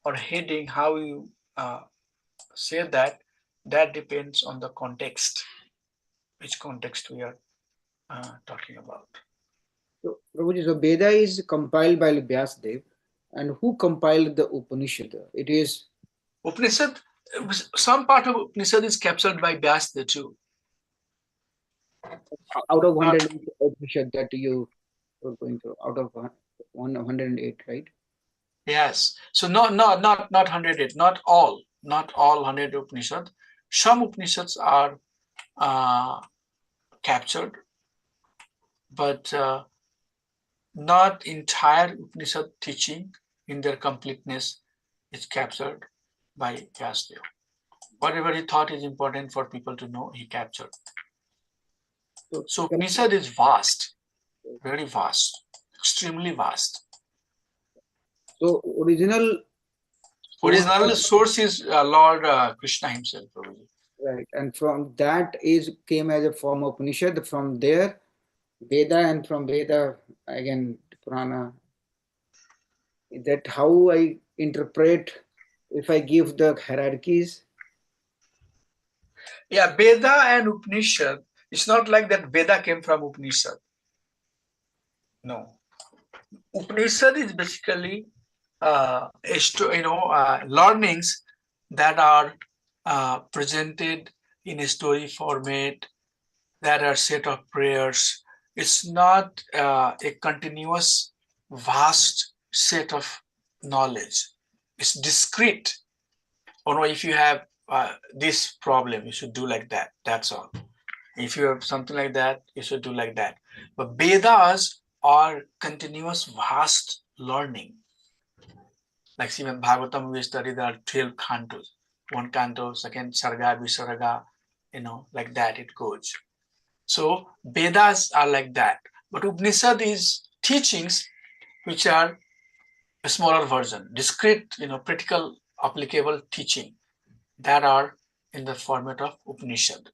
or heading, how you say that depends on the context, which context we are talking about. So, Prabhuji, so Veda is compiled by Vyasadeva, and who compiled the Upanishad? It is Upanishad, some part of Upanishad is captured by Vyasadeva too. out of 108 Upanishad that you were going through, out of 108, right? Yes. So not 108, not all 100 Upanishad. Some Upanishads are captured, but not entire Upanishad teaching in their completeness is captured by Vyasadeva. Whatever he thought is important for people to know, he captured. So Upanishad is vast, very vast, extremely vast. So original source is Lord Krishna himself, probably. Right, and from that came as a form of Upanishad. From there, Veda, and from Veda again Purana. Is that how I interpret if I give the hierarchies? Yeah, Veda and Upanishad, it's not like that Veda came from Upanishad. No. Upanishad is basically learnings that are presented in a story format, that are set of prayers. It's not a continuous, vast set of knowledge. It's discrete. If you have this problem, you should do like that. That's all. If you have something like that, you should do like that. But Vedas are continuous, vast learning. Like Srimad Bhagavatam, we study there are 12 cantos. One canto, second sarga, visarga, like that it goes. So Vedas are like that. But Upanishad is teachings which are a smaller version, discrete, practical, applicable teaching that are in the format of Upanishad.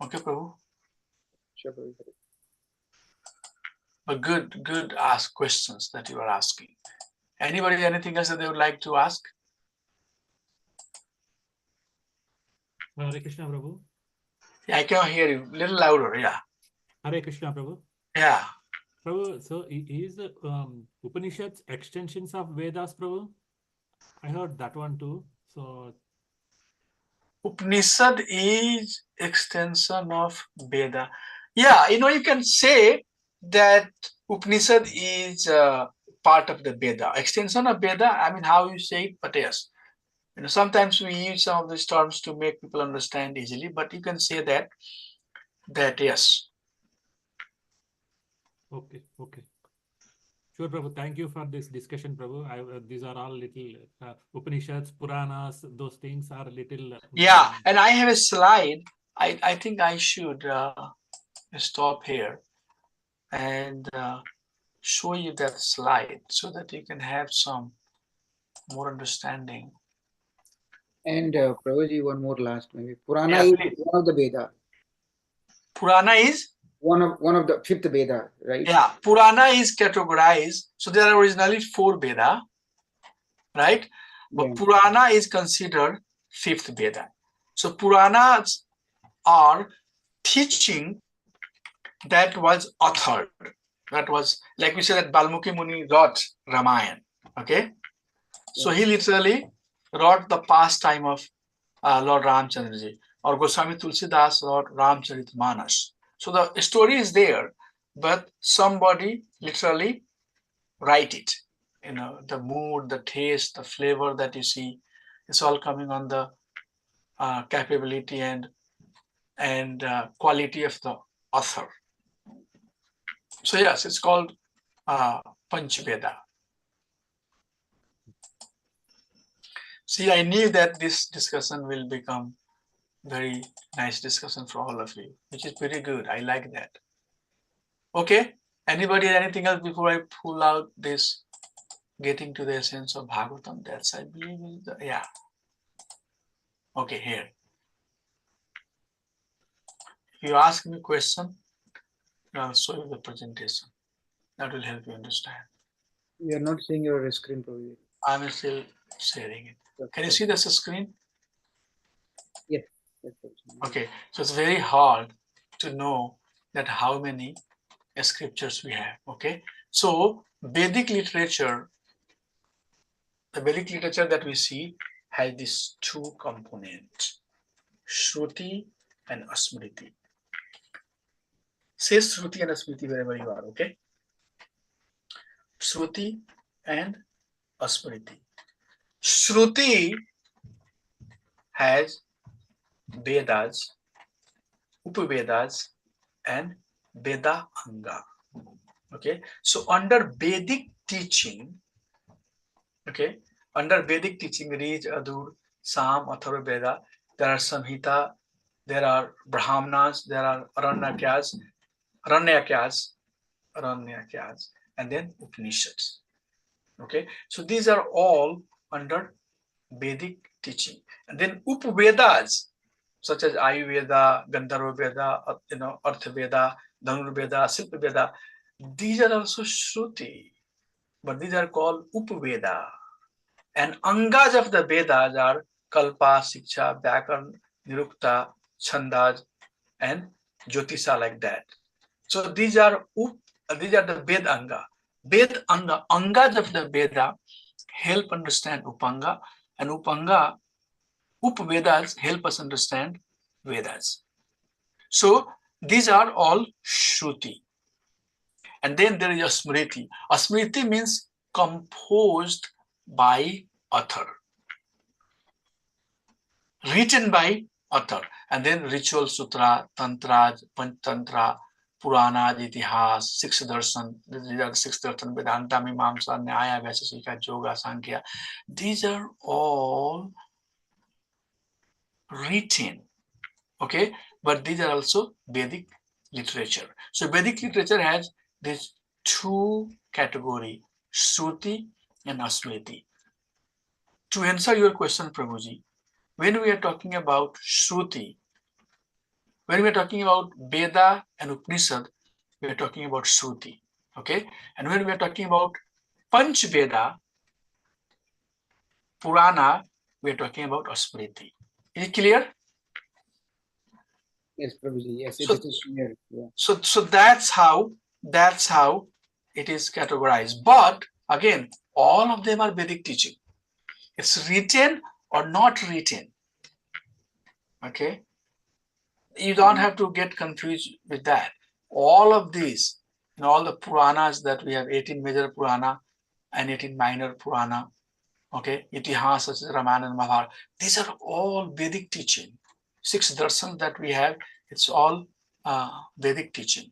Okay, Prabhu? Sure. But good ask questions that you are asking. Anybody, anything else that they would like to ask? Hare Krishna Prabhu. Yeah, I can hear you. A little louder, yeah. Hare Krishna Prabhu. Yeah. Prabhu, so is the Upanishads extensions of Vedas, Prabhu? I heard that one too. So Upanishad is extension of Veda. Yeah, you can say that Upanishad is part of the Veda, extension of Veda. I mean, how you say it, but yes, sometimes we use some of these terms to make people understand easily, but you can say that yes. okay. Sure, Prabhu. Thank you for this discussion, Prabhu. These are all little Upanishads, Puranas. Those things are little. Yeah, and I have a slide. I think I should stop here and show you that slide so that you can have some more understanding. And Prabhuji, one more last maybe. Purana Yeah, is please. one of the Veda. Purana is One of the fifth Veda, right? yeah. Purana is categorized. So there are originally 4 Veda, right? But Yeah. Purana is considered 5th Veda. So Puranas are teaching that was authored. That was like we said that Balmukhi Muni wrote Ramayana. Okay, so he literally wrote the pastime of Lord Ramchandraji, or Goswami Tulsidas wrote Ramcharitmanas. So the story is there, but somebody literally write it. The mood, the taste, the flavor that you see, it's all coming on the capability and quality of the author. So yes, it's called Panchveda. See, I knew that this discussion will become very nice discussion for all of you, which is pretty good. I like that. Okay, anybody anything else before I pull out this getting to the essence of Bhagavatam? That's I believe is the, yeah. Okay, here. If you ask me a question, I'll show you the presentation. That will help you understand. We are not seeing your screen, Prabhuji. I'm still sharing it. Can you see this screen? Yes. Okay, so it's very hard to know that how many scriptures we have. Okay, so Vedic literature, the Vedic literature that we see has these 2 components, Shruti and Smriti. Say Shruti and Smriti wherever you are. Okay, Shruti and Smriti. Shruti has Vedas, Upavedas, and Veda Anga. Okay, so under Vedic teaching, okay, under Vedic teaching, Rij, Adur, Sam, Atharva Veda, there are Samhita, there are Brahmanas, there are Aranyakyas, and then Upanishads. Okay, so these are all under Vedic teaching. And then Upavedas, such as Ayurveda, Gandharva Veda, Artha Veda, Dhanur Veda, Silpa Veda, these are also Shruti, but these are called Upaveda. And Angas of the Vedas are Kalpa, Siksha, Vyakaran, Nirukta, Chandas, and Jyotisha, like that. So these are the Ved Anga. Ved Anga, Angas of the Veda help understand Upanga, and Upavedas help us understand Vedas. So these are all Shruti. And then there is a Smriti. A Smriti means composed by author, written by author. And then ritual sutra, tantra, panchtantra, Purana, Itihas, 6 darshan. These are the 6 darshan: Vedanta, Mimamsa, Nyaya, Vaisesika, Yoga, Sankhya. These are all written, okay, but these are also Vedic literature. So Vedic literature has these 2 categories, Shruti and Smriti. To answer your question, Prabhuji, when we are talking about Shruti, when we are talking about Veda and Upanishad, we are talking about Shruti, okay? And when we are talking about Panch Veda, Purana, we are talking about Smriti. Is it clear? Yes, Prabhuji. Yes, So, it is clear. Yeah. so that's how it is categorized. But again, all of them are Vedic teaching. It's written or not written. Okay, you don't have to get confused with that. All of these, all the Puranas that we have, 18 major Purana and 18 minor Purana, okay, Itihas such as Ramayana and Mahabharata, these are all Vedic teaching. 6 darshan that we have, it's all Vedic teaching.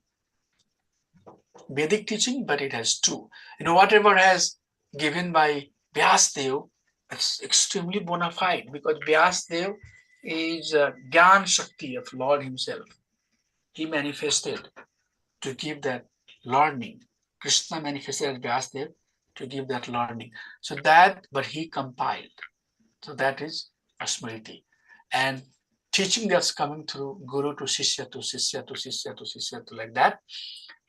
Vedic teaching, but it has 2. Whatever has given by Vyasdev, it's extremely bona fide because Vyasdev is Gyan Shakti of Lord himself. He manifested to give that learning. Krishna manifested as Vyasdev to give that learning. So that, but he compiled. So that is a Smriti. And teaching that's coming through Guru to Sishya to Sishya to Sishya to Sishya to like that,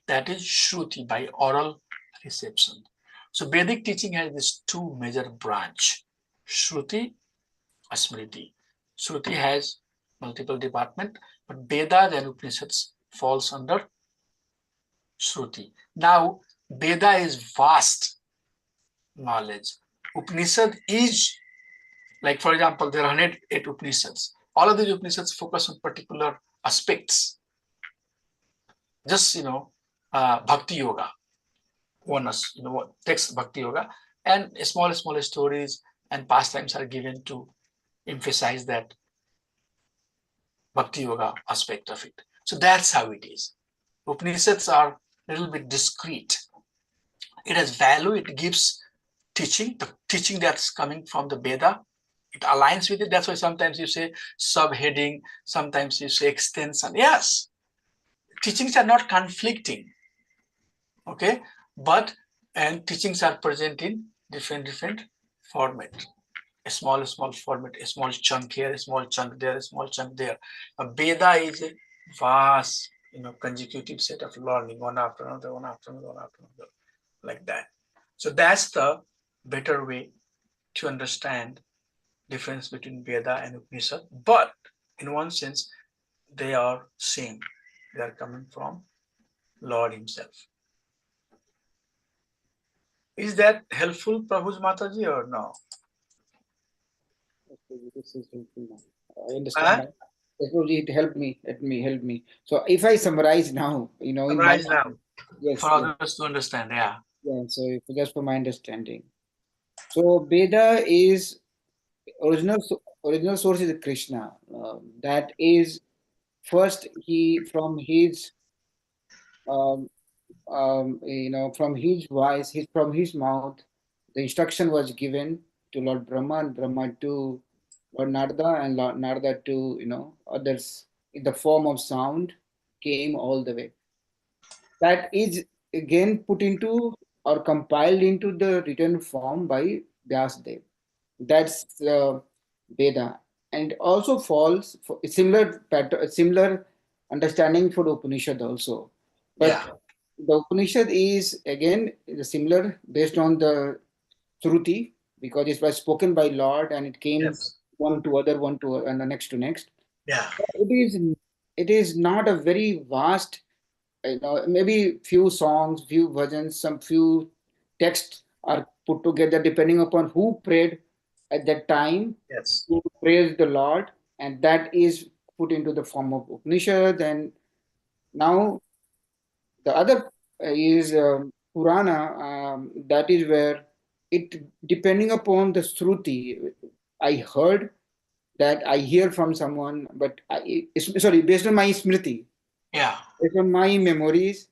that is Shruti, by oral reception. So Vedic teaching has these 2 major branch, Shruti, Smriti. Shruti has multiple department, but Vedas and Upanishads falls under Shruti. Now, Veda is vast knowledge. Upanishad is, like for example, there are 108 Upanishads. All of these Upanishads focus on particular aspects. Just, Bhakti Yoga, oneness, text Bhakti Yoga, and small stories and pastimes are given to emphasize that Bhakti Yoga aspect of it. So that's how it is. Upanishads are a little bit discreet. It has value, it gives teaching, the teaching that's coming from the Veda, it aligns with it. That's why sometimes you say subheading, sometimes you say extension. Yes, teachings are not conflicting, okay, but and teachings are present in different format. A small format, a small chunk here, a small chunk there, a small chunk there. A Veda is a vast, consecutive set of learning, one after another, one after another, one after another, like that. So that's the better way to understand difference between Veda and Upanishad. But in one sense, they are same. They are coming from Lord himself. Is that helpful, Prabhu's Mataji, or no? This is helpful now. I understand now. It helped me. Help me. So if I summarize now, in my Summarize now yes, for others to understand. Yeah. yeah. So just for my understanding, so Veda is original source is Krishna. That is first he um, from his voice, from his mouth, the instruction was given to Lord Brahma and Brahma to Lord Narada and Lord Narada to others in the form of sound came all the way. That is again put into or compiled into the written form by Vyasdev. That's Veda, and also falls for similar pattern, similar understanding for the Upanishad also. But Yeah. the Upanishad is again similar based on the Shruti because it was spoken by Lord and it came Yes. one to other, one to and the next to next. Yeah. It is not a very vast, maybe few songs, few versions, some few texts are put together depending upon who prayed at that time, Yes. who praised the Lord, and that is put into the form of Upanishad. And now the other is Purana. That is where it depending upon the Shruti. I heard that I hear from someone, but sorry, based on my Smriti, Yeah. based on my memories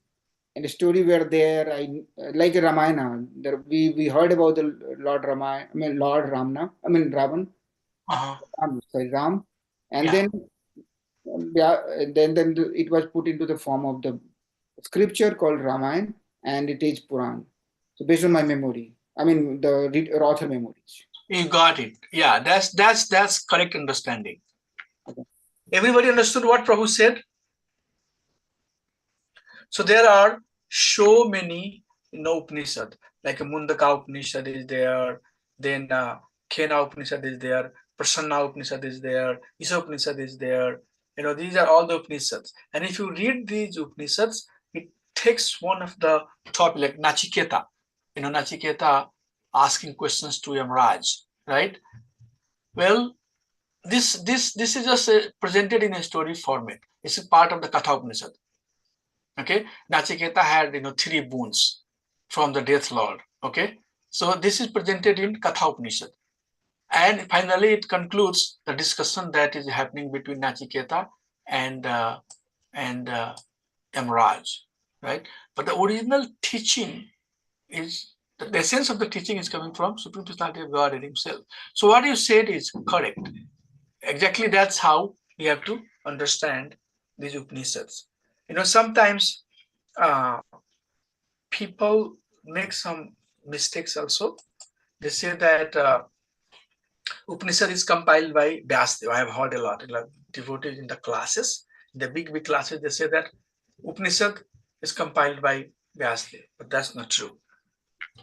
and the story were there. I like Ramayana. There, we heard about the Lord Ramayana. I mean Lord Ramna. I mean Ravan. Uh-huh. Sorry, Ram. And Yeah. then yeah, then it was put into the form of the scripture called Ramayana, and it is Puran. So based on my memory, I mean the author memories. You got it. Yeah, that's correct understanding. Okay. Everybody understood what Prabhu said? So there are so many, Upanishad, like Mundaka Upanishad is there, then Kena Upanishad is there, Prasanna Upanishad is there, Isopanisad is there. These are all the Upanishads. And if you read these Upanishads, it takes one of the topic like Nachiketa, Nachiketa asking questions to Yamraj, right? Well, this is just presented in a story format. It's a part of the Katha Upanishad. Okay, Nachiketa had 3 boons from the Death Lord. Okay, so this is presented in Katha Upanishad, and finally it concludes the discussion that is happening between Nachiketa and Yamraj, right? But the original teaching is the essence of the teaching is coming from Supreme Personality of Godhead Himself. So what you said is correct. Exactly, that's how we have to understand these Upanishads. Sometimes people make some mistakes also. They say that Upanishad is compiled by Vyasdev. I have heard a lot, like devotees in the classes, in the big classes, they say that Upanishad is compiled by Vyasdev, but that's not true.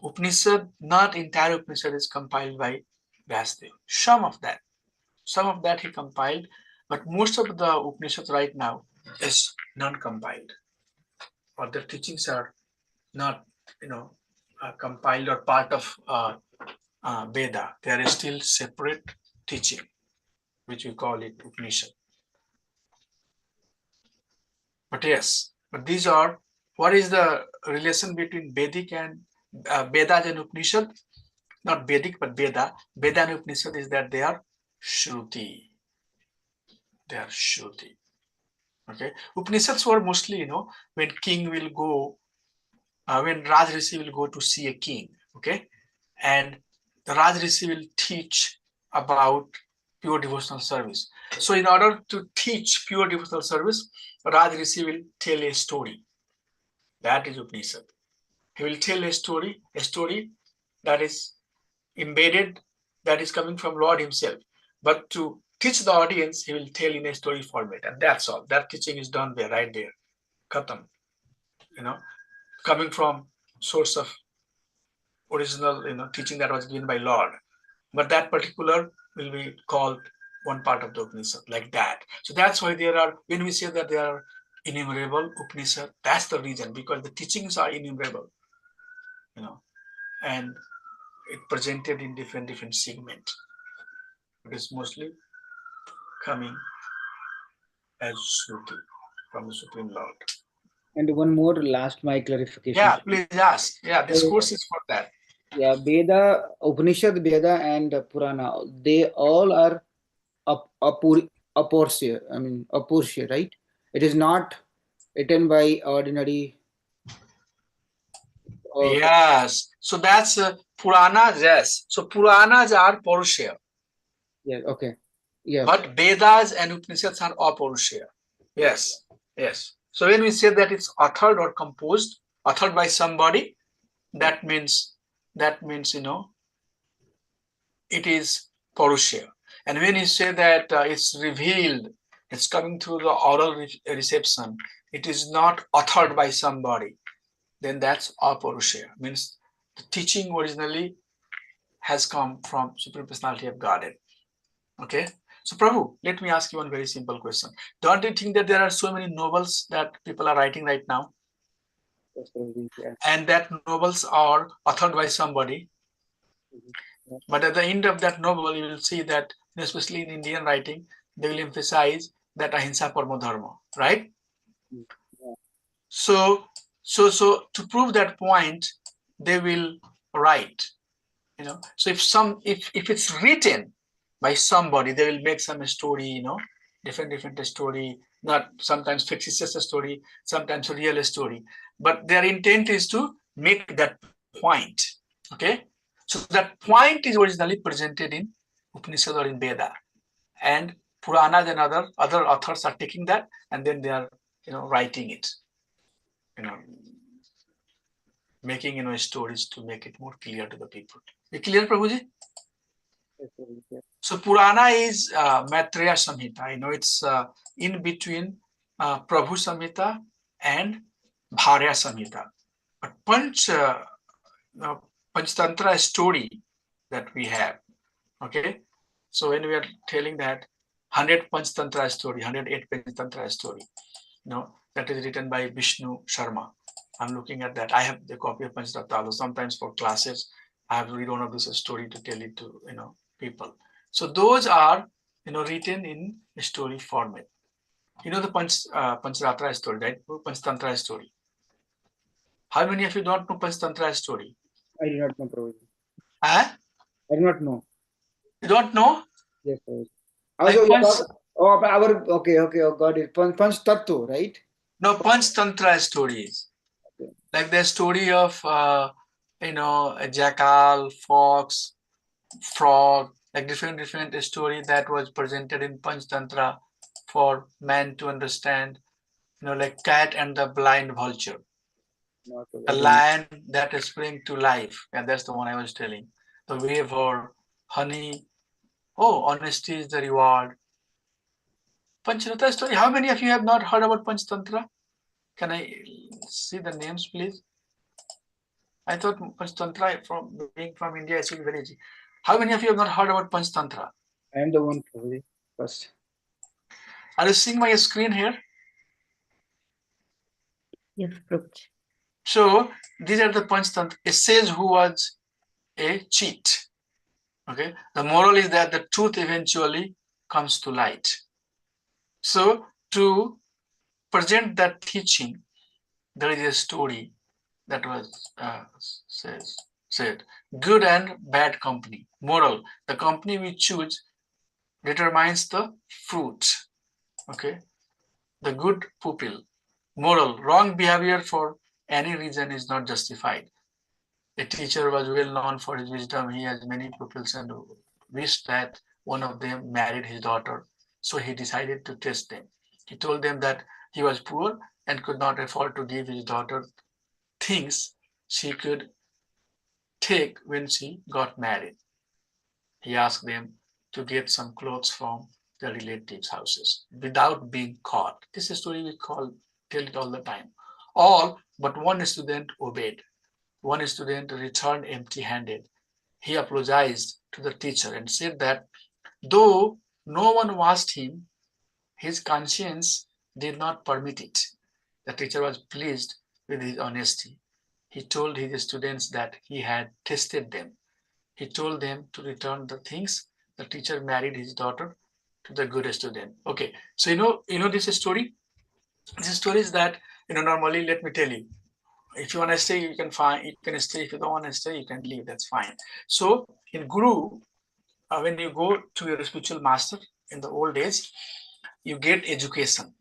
Upanishad, not entire Upanishad is compiled by Vyasdev. Some of that he compiled, but most of the Upanishads right now is non-compiled, or the teachings are not, compiled or part of Veda. They are still separate teaching, which we call it Upanishad. But yes, but these are, what is the relation between Vedic and Vedas and Upanishad? Not Vedic, but Veda. Veda and Upanishad is that they are Shruti. They are Shruti. Okay. Upanishads were mostly, when king will go, when Raj Rishi will go to see a king, okay, and the Raj Rishi will teach about pure devotional service. So in order to teach pure devotional service, Raj Rishi will tell a story. That is Upanishad. He will tell a story that is embedded, that is coming from Lord Himself. But to teach the audience, He will tell in a story format, and that's all. That teaching is done there, right there. Khatam. Coming from source of original, teaching that was given by Lord. But that particular will be called one part of the Upanishad, like that. So that's why when we say that there are innumerable Upanishad, that's the reason, because the teachings are innumerable, and it presented in different segments. It is mostly coming as Shruti from the Supreme Lord. And one more last my clarification. Yeah, please ask. Yeah, this course is for that. Yeah, Veda, Upanishad, Veda, and Purana, they all are aportia. I mean, aportia, right? It is not written by ordinary. Yes. So that's Puranas, yes. So Puranas are Paurusha. Yeah, okay. Yeah. But Vedas and Upanishads are Apaurusha. Yes. Yes. So when we say that it's authored or composed, authored by somebody, that means, it is Paurusha. And when you say that it's revealed, it's coming through the oral reception, it is not authored by somebody, then that's Aparusha. Means the teaching originally has come from Supreme Personality of Godhead. Okay. So Prabhu, let me ask you one very simple question. Don't you think that there are so many novels that people are writing right now? Yeah. And that novels are authored by somebody. Mm-hmm. But at the end of that novel, you will see that, especially in Indian writing, they will emphasize that ahimsa paramo dharma, right? Yeah. So to prove that point, they will write. So if it's written by somebody, they will make some story, different story, not sometimes fictitious story, sometimes a real story, but their intent is to make that point. Okay, so that point is originally presented in Upanishad or in Veda, and Puranas and other authors are taking that, and then they are writing it, making stories to make it more clear to the people. You clear, Prabhuji? So Purana is Maitreya Samhita. It's in between Prabhu Samhita and Bharya Samhita. But Panchtantra story that we have. Okay, so when we are telling that 100 Panchtantra story, 108 Panchtantra story, that is written by Vishnu Sharma. I'm looking at that. I have the copy of Panchatattva. Sometimes for classes, I have to read one of this story to tell it to people. So those are written in story format. You know the Panchrattra story, right? Panchtantra story. How many of you don't know Panchtantra story? I do not know, Prabhuji. Huh? I do not know. You don't know? Yes, Prabhuji. Like Also, Panch, okay, got it. Panch Tattva, right? no, Panchtantra stories. Okay. Like the story of a jackal, fox, frog, like different story that was presented in Panchtantra for man to understand. Like cat and the blind vulture, Not the lion that is spring to life, and that's the one I was telling. The waver, honey. Oh, honesty is the reward. Panchtantra story. How many of you have not heard about Panchtantra? Can I see the names, please? I thought Panchtantra from being from India is very easy. How many of you have not heard about Panchtantra? I am the one, Prabhuji, first. Are you seeing my screen here? Yes, Prabhuji. So these are the Panchtantra. It says who was a cheat. Okay. The moral is that the truth eventually comes to light. So to present that teaching, there is a story that was said good and bad company. Moral: the company we choose determines the fruit. Okay. The good pupil. Moral: wrong behavior for any reason is not justified. A teacher was well known for his wisdom. He has many pupils and wished that one of them married his daughter. So he decided to test them. He told them that he was poor and could not afford to give his daughter things she could take when she got married. He asked them to get some clothes from the relatives' houses without being caught. This is a story we tell it all the time. All but one student obeyed. One student returned empty-handed. He apologized to the teacher and said that though no one asked him, his conscience did not permit it. The teacher was pleased with his honesty. He told his students that he had tested them. He told them to return the things. The teacher married his daughter to the good student. Okay, so you know this story. This story is that normally. Let me tell you. If you want to stay, you can stay. If you don't want to stay, you can leave. That's fine. So in Guru, when you go to your spiritual master in the old days, you get education,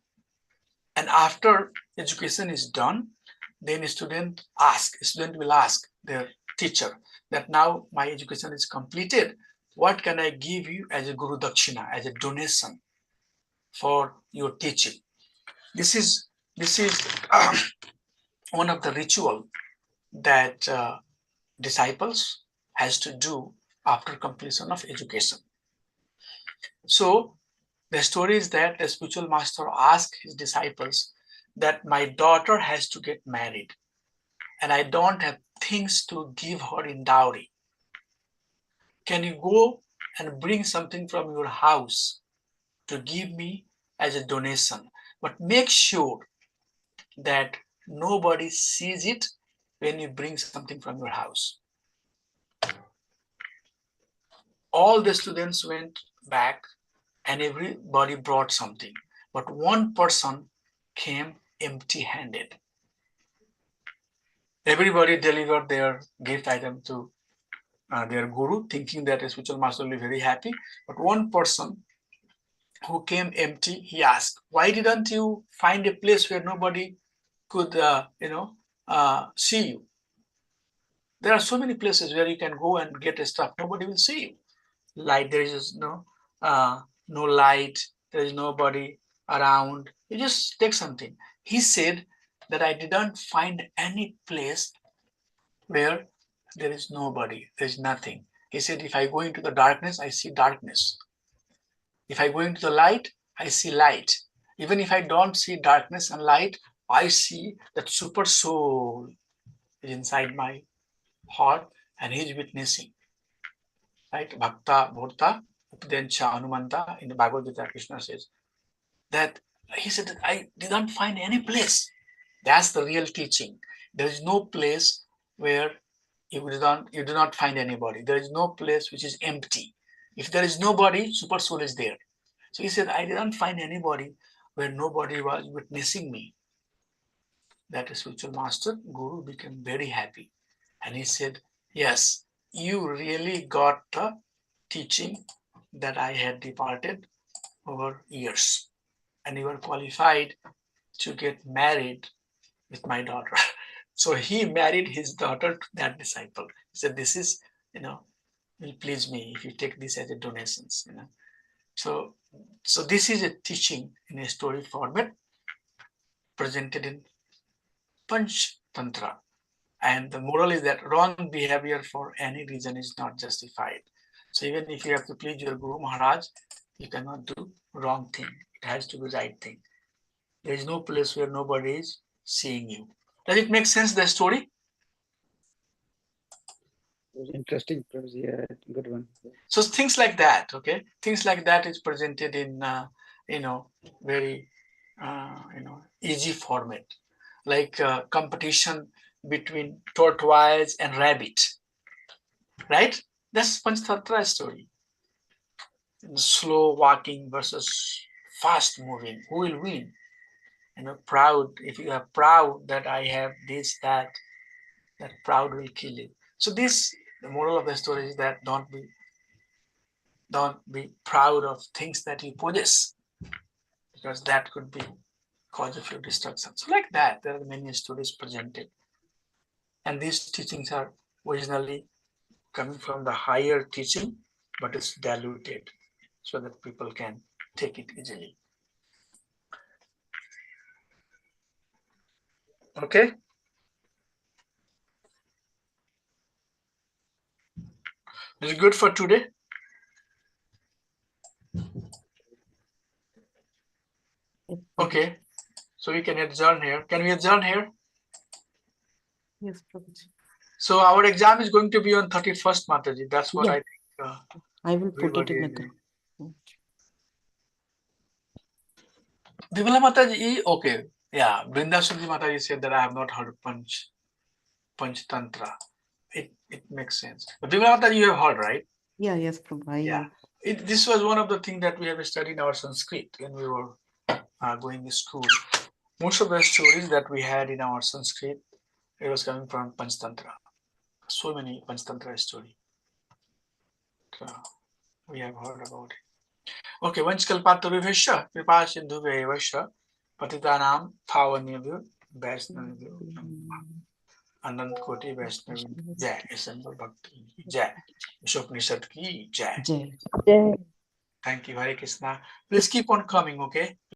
and after education is done, then student will ask their teacher that now my education is completed. What can I give you as a Guru Dakshina, as a donation for your teaching? This is one of the ritual that disciples has to do after completion of education. So the story is that the spiritual master asked his disciples that my daughter has to get married and I don't have things to give her in dowry. Can you go and bring something from your house to give me as a donation? But make sure that nobody sees it when you bring something from your house. All the students went back and everybody brought something, but one person came empty-handed. Everybody delivered their gift item to their guru, thinking that a spiritual master will be very happy. But one person who came empty, he asked, "Why didn't you find a place where nobody could, see you? There are so many places where you can go and get a stuff. Nobody will see you. Light, there is no light. There is nobody around. You just take something." He said that I didn't find any place where there is nobody, there is nothing. He said, if I go into the darkness, I see darkness. If I go into the light, I see light. Even if I don't see darkness and light, I see that super soul is inside my heart and he's witnessing. Right? Bhakta, Bhurta, Upadencha, Anumanta, in the Bhagavad Gita, Krishna says that he said that I didn't find any place. That's the real teaching. There is no place where you do not find anybody. There is no place which is empty. If there is nobody, super soul is there. So he said, I didn't find anybody where nobody was witnessing me. That spiritual master, Guru, became very happy. And he said, yes, you really got the teaching that I had departed over years. And you are qualified to get married with my daughter. So he married his daughter to that disciple. He said, this is, will please me if you take this as a donations. So this is a teaching in a story format presented in Panch Tantra. And the moral is that wrong behavior for any reason is not justified. So even if you have to please your Guru Maharaj, you cannot do wrong thing. It has to be right thing. There is no place where nobody is seeing you. Does it make sense, the story? Interesting, yeah, good one. So things like that, okay? Things like that is presented in, very, easy format. Like competition between tortoise and rabbit, right? That's Panchtantra story. Slow walking versus fast moving. Who will win? Proud. If you are proud that I have this, that proud will kill you. So the moral of the story is that don't be proud of things that you possess, because that could be cause of your destruction. So like that, there are many stories presented. And these teachings are originally coming from the higher teaching, but it's diluted so that people can take it easily. Okay. Is it good for today? Okay. So we can adjourn here. Can we adjourn here? Yes, Prabhuji. So our exam is going to be on 31st, Mataji. That's what Yeah. I think. I will put it in the everybody group. Bimala Mataji, okay. Yeah, Brinda Sundri Mataji said that I have not heard Panch Tantra. It makes sense. But Bimala Mataji, you have heard, right? Yeah, yes, Prabhu. Yeah. This was one of the things that we have studied in our Sanskrit when we were going to school. Most of the stories that we had in our Sanskrit, it was coming from Panch Tantra. So many Panch Tantra stories. So we have heard about it. Okay, Vanchkalpatarubhesha, Kripa Sindhubhevasha, Patitanam, Pavanibhu, Vaishnavibhu, Anand Koti Vaishnavi, Jai, Assemble Bhakti, Jai, Isopanisad ki Jai. Jai. Jai. Thank you, Hare Krishna. Please keep on coming, okay?